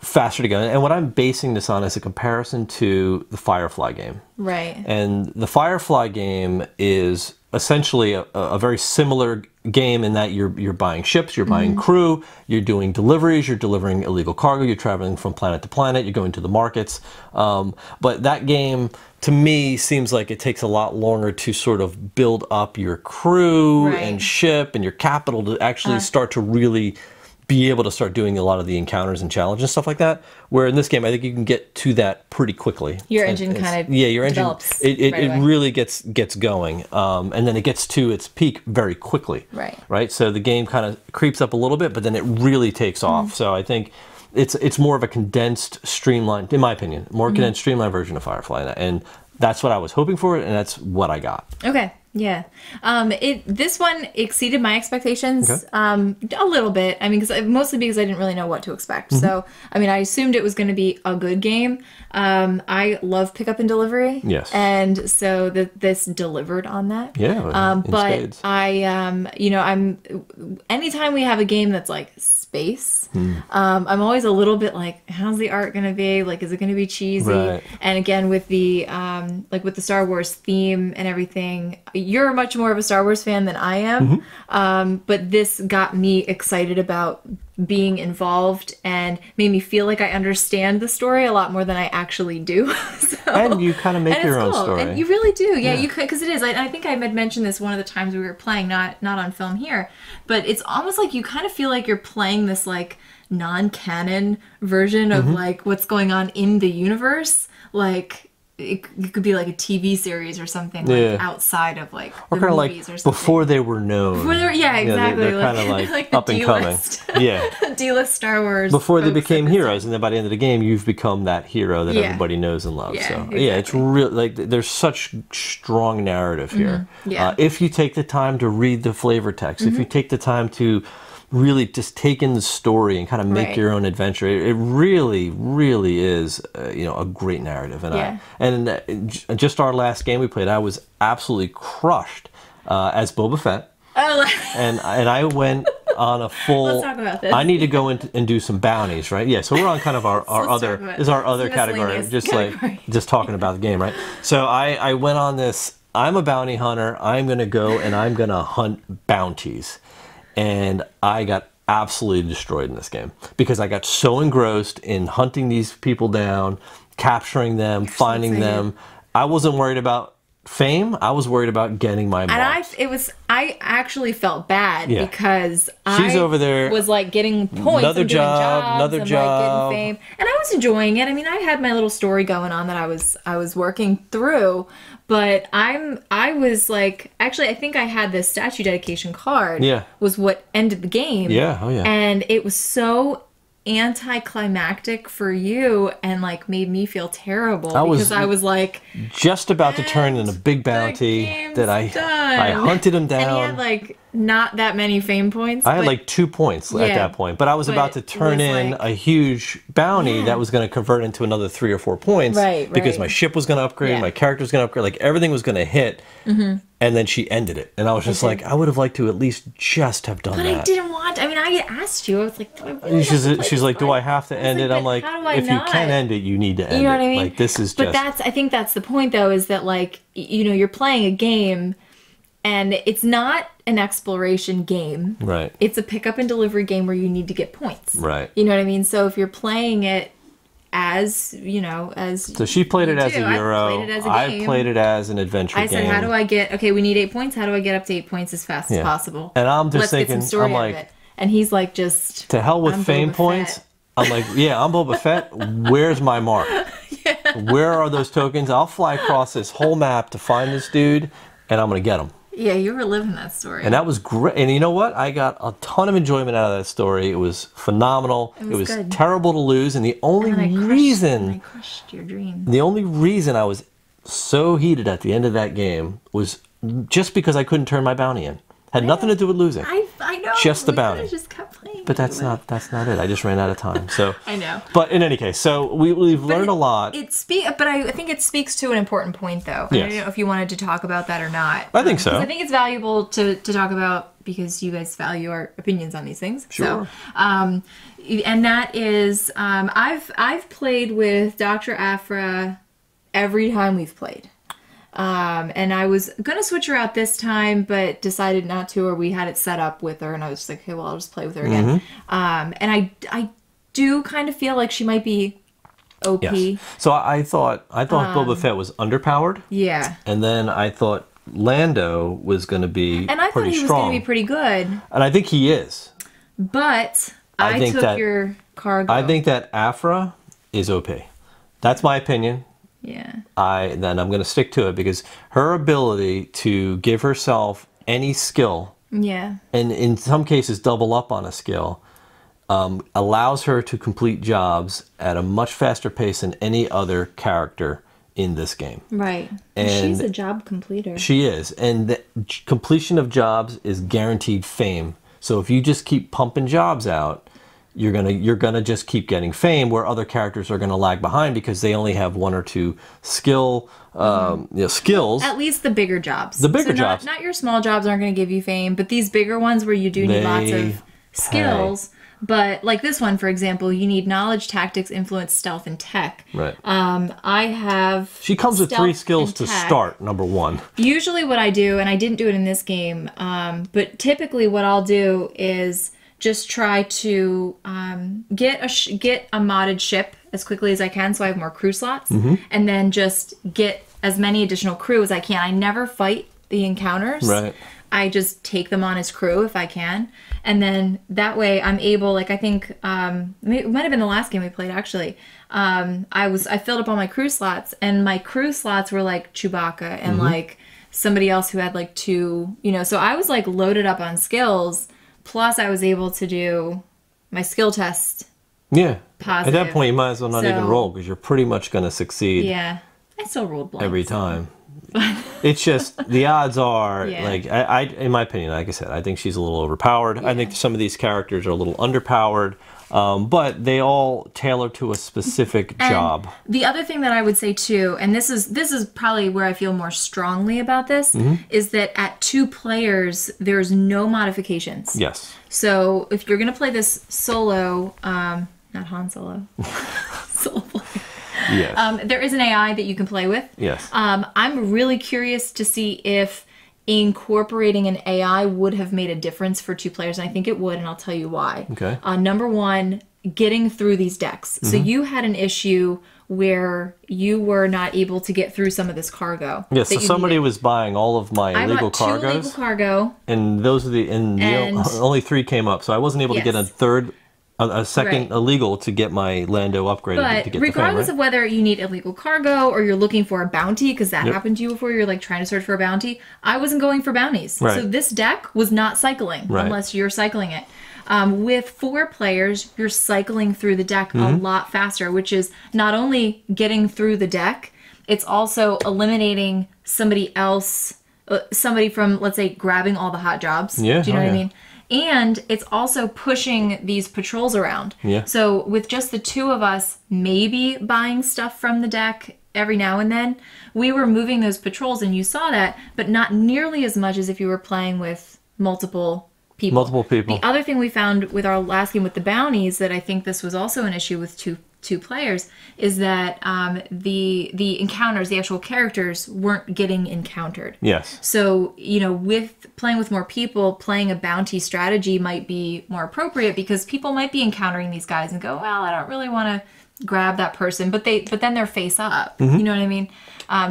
faster to go. And what I'm basing this on is a comparison to the Firefly game. Right. And the Firefly game is essentially a very similar game in that you're buying ships, you're buying crew, you're doing deliveries, you're delivering illegal cargo, you're traveling from planet to planet, you're going to the markets. But that game, to me, seems like it takes a lot longer to sort of build up your crew and ship and your capital to actually start to really be able to start doing a lot of the encounters and challenges and stuff like that. Where in this game, I think you can get to that pretty quickly. Your engine kind of your engine develops it really gets going, and then it gets to its peak very quickly. Right. So the game kind of creeps up a little bit, but then it really takes off. So I think it's more of a condensed, streamlined, in my opinion, more condensed, streamlined version of Firefly, and that's what I was hoping for, and that's what I got. Okay. Yeah. This one exceeded my expectations Okay. a little bit. I mean, mostly because I didn't really know what to expect. So, I mean, I assumed it was going to be a good game. I love pickup and delivery. Yes. And so this delivered on that. Yeah, in But spades. anytime we have a game that's like space, I'm always a little bit like, how's the art going to be? Like, is it going to be cheesy? Right. And again, with the with the Star Wars theme and everything, you're much more of a Star Wars fan than I am. But this got me excited about being involved and made me feel like I understand the story a lot more than I actually do. And you kind of make your own story. And you really do. Yeah, you could, because it is. I think I had mentioned this one of the times we were playing, not on film here, but it's almost like you kind of feel like you're playing this like non-canon version of like what's going on in the universe. Like it could be like a TV series or something like outside of like or the kind of like movies or something. before they were known. Yeah, exactly. They're kind of like the up and coming. Yeah. D-list Star Wars. Before they folks became at this heroes, and then by the end of the game, you've become that hero that everybody knows and loves. Yeah, so exactly. yeah, it's real. Like there's such strong narrative here. Yeah. If you take the time to read the flavor text, if you take the time to really just take in the story and kind of make your own adventure, it really, really is a great narrative. And just our last game we played, I was absolutely crushed as Boba Fett. And I went on a full. Let's talk about this. I need to go in and do some bounties, right? Yeah. So we're on kind of our other category, just talking about the game, right? So I went on this. I'm a bounty hunter. I'm gonna go and I'm gonna hunt bounties, and I got absolutely destroyed in this game because I got so engrossed in hunting these people down, capturing them, finding them. I wasn't worried about fame. I was worried about getting my marks. And I actually felt bad because she's over there was like getting points, another and doing job, jobs, another and job, like getting fame, and I was enjoying it. I mean, I had my little story going on that I was working through, but I was like, actually, I think I had this statue dedication card. Yeah, was what ended the game. Yeah, oh yeah, and it was so anticlimactic for you and like made me feel terrible because I was like just about to turn in a big bounty that I hunted him down. And he had like not that many fame points. I had like 2 points at that point, but I was about to turn in a huge bounty that was going to convert into another 3 or 4 points because my ship was going to upgrade, my character was going to upgrade, like everything was going to hit. And then she ended it. And I was just like, I would have liked to at least just have done that. But I didn't want, I mean, I asked you. I was like, do I really she's like, do I have to end it? I'm like, if you can end it, you need to end it. You know what I mean? Like, this is just... But I think that's the point, though, is that, like, you're playing a game, and it's not an exploration game. Right. It's a pickup and delivery game where you need to get points. Right. You know what I mean? So if you're playing it as so she played it as a Euro. I played it as an adventure game. I said, how do I get, okay, we need 8 points. How do I get up to 8 points as fast as possible? And I'm just thinking, get some story out of it. And he's like, just to hell with fame points. I'm like, yeah, I'm Boba Fett. Where's my mark? Where are those tokens? I'll fly across this whole map to find this dude, and I'm gonna get him. Yeah, you were living that story. And that was great. And you know what? I got a ton of enjoyment out of that story. It was phenomenal. It was terrible to lose. And the only reason... I crushed your dream. The only reason I was so heated at the end of that game was just because I couldn't turn my bounty in. Had nothing to do with losing. I know. Just the bounty. Just kept playing. But that's not it. I just ran out of time. So I know. But in any case, so we've learned a lot. But I think it speaks to an important point, though. Yes. I don't know if you wanted to talk about that or not. I think so. I think it's valuable to talk about because you guys value our opinions on these things. Sure. So, and that is, I've played with Dr. Afra every time we've played. And I was gonna switch her out this time, but decided not to, or we had it set up with her, and I was just like, okay, well, I'll just play with her again. And I do kind of feel like she might be OP. Yes. So I thought Boba Fett was underpowered. Yeah. And then I thought Lando was going to be and I thought he was going to be pretty good. And I think he is. But I took your cargo. I think that Afra is OP. That's my opinion. Yeah. Then I'm going to stick to it because her ability to give herself any skill, and in some cases double up on a skill, allows her to complete jobs at a much faster pace than any other character in this game. Right. And she's a job completer. She is. And the completion of jobs is guaranteed fame. So if you just keep pumping jobs out, you're gonna just keep getting fame, where other characters are gonna lag behind because they only have 1 or 2 skills. At least the bigger jobs. The bigger jobs. Not your small jobs aren't going to give you fame, but these bigger ones where you do need lots of skills. But like this one, for example, you need knowledge, tactics, influence, stealth, and tech. Right. I have. She comes with 3 skills to start. Number 1. Usually, what I do, and I didn't do it in this game, but typically, what I'll do is just try to get a modded ship as quickly as I can, so I have more crew slots, and then just get as many additional crew as I can. I never fight the encounters. Right. I just take them on as crew if I can, and then that way I'm able. Like I think it might have been the last game we played actually. I filled up all my crew slots, and my crew slots were like Chewbacca and like somebody else who had like 2. So I was like loaded up on skills. Plus, I was able to do my skill test. Yeah. Positive. At that point, you might as well not even roll because you're pretty much going to succeed. Yeah. I still rolled blanks. Every time. It's just, the odds are, like, I in my opinion, like I said, I think she's a little overpowered. Yeah. I think some of these characters are a little underpowered. But they all tailor to a specific job. The other thing that I would say too, and this is probably where I feel more strongly about this, is that at 2 players there's no modifications. Yes. So if you're gonna play this solo, not Han Solo, solo player. Yes. There is an AI that you can play with. Yes. I'm really curious to see if incorporating an AI would have made a difference for 2 players, and I think it would, and I'll tell you why. Okay. Number 1, getting through these decks. So you had an issue where you were not able to get through some of this cargo. Yes, so somebody was buying all of my illegal cargoes. I bought 2 illegal cargo. And those are only 3 came up, so I wasn't able to get a second illegal to get my Lando upgraded. But to get regardless of whether you need illegal cargo or you're looking for a bounty, because that happened to you before, you're like trying to search for a bounty, I wasn't going for bounties. Right. So this deck was not cycling unless you're cycling it. With 4 players, you're cycling through the deck a lot faster, which is not only getting through the deck, it's also eliminating somebody else, somebody from, let's say, grabbing all the hot jobs. Yeah. Do you know what I mean? And it's also pushing these patrols around. Yeah. So with just the 2 of us maybe buying stuff from the deck every now and then, we were moving those patrols, and you saw that, but not nearly as much as if you were playing with multiple people. Multiple people. The other thing we found with our last game with the bounties, that I think this was also an issue with two players, is that the encounters, the actual characters, weren't getting encountered. Yes. So, with playing with more people, playing a bounty strategy might be more appropriate, because people might be encountering these guys and go, well, I don't really want to grab that person, but then they're face up. You know what I mean?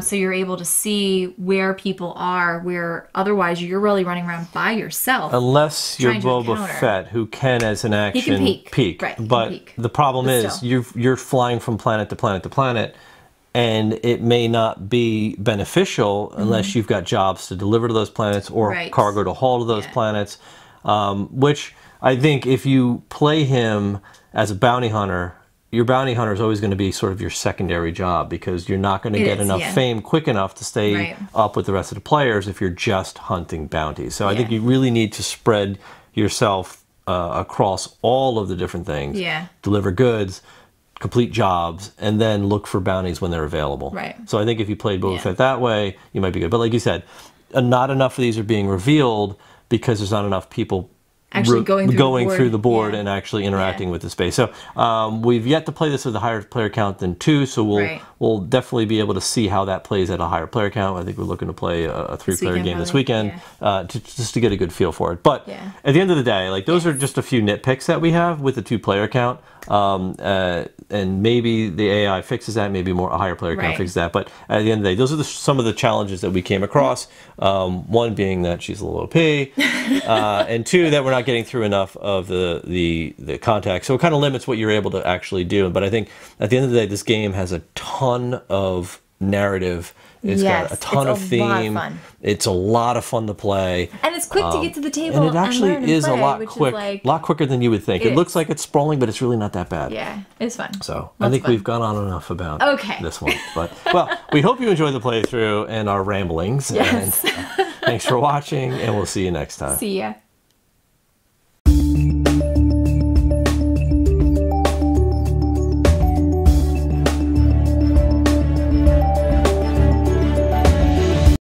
So you're able to see where people are, where otherwise you're really running around by yourself. Unless you're Boba Fett, who can, as an action, he can peek. Right, but the problem is you're flying from planet to planet to planet, and it may not be beneficial unless you've got jobs to deliver to those planets or cargo to haul to those planets, which I think if you play him as a bounty hunter, your bounty hunter is always going to be sort of your secondary job, because you're not going to get enough fame quick enough to stay up with the rest of the players if you're just hunting bounties. So I think you really need to spread yourself across all of the different things. Yeah. Deliver goods, complete jobs, and then look for bounties when they're available. Right. So I think if you played Boba Fett that way, you might be good. But like you said, not enough of these are being revealed because there's not enough people actually going through the board and actually interacting with the space. So we've yet to play this with a higher player count than 2, so we'll definitely be able to see how that plays at a higher player count. I think we're looking to play a 3-player game this weekend just to get a good feel for it. But at the end of the day, like, those are just a few nitpicks that we have with the 2-player count. And maybe the AI fixes that, maybe a higher player count fixes that. But at the end of the day, those are some of the challenges that we came across. One being that she's a little OP, and 2, that we're not getting through enough of the contact. So it kind of limits what you're able to actually do. But I think at the end of the day, this game has a ton of narrative It's got a ton of theme. It's a lot of fun. It's a lot of fun to play. And it's quick to get to the table. And it actually learn and is play, a lot which quick, is like, lot quicker than you would think. It looks is. like it's sprawling, but it's really not that bad. Yeah, it's fun. So I Lots think of fun. we've gone on enough about this one. But well, we hope you enjoyed the playthrough and our ramblings. Yes. And thanks for watching, and we'll see you next time. See ya.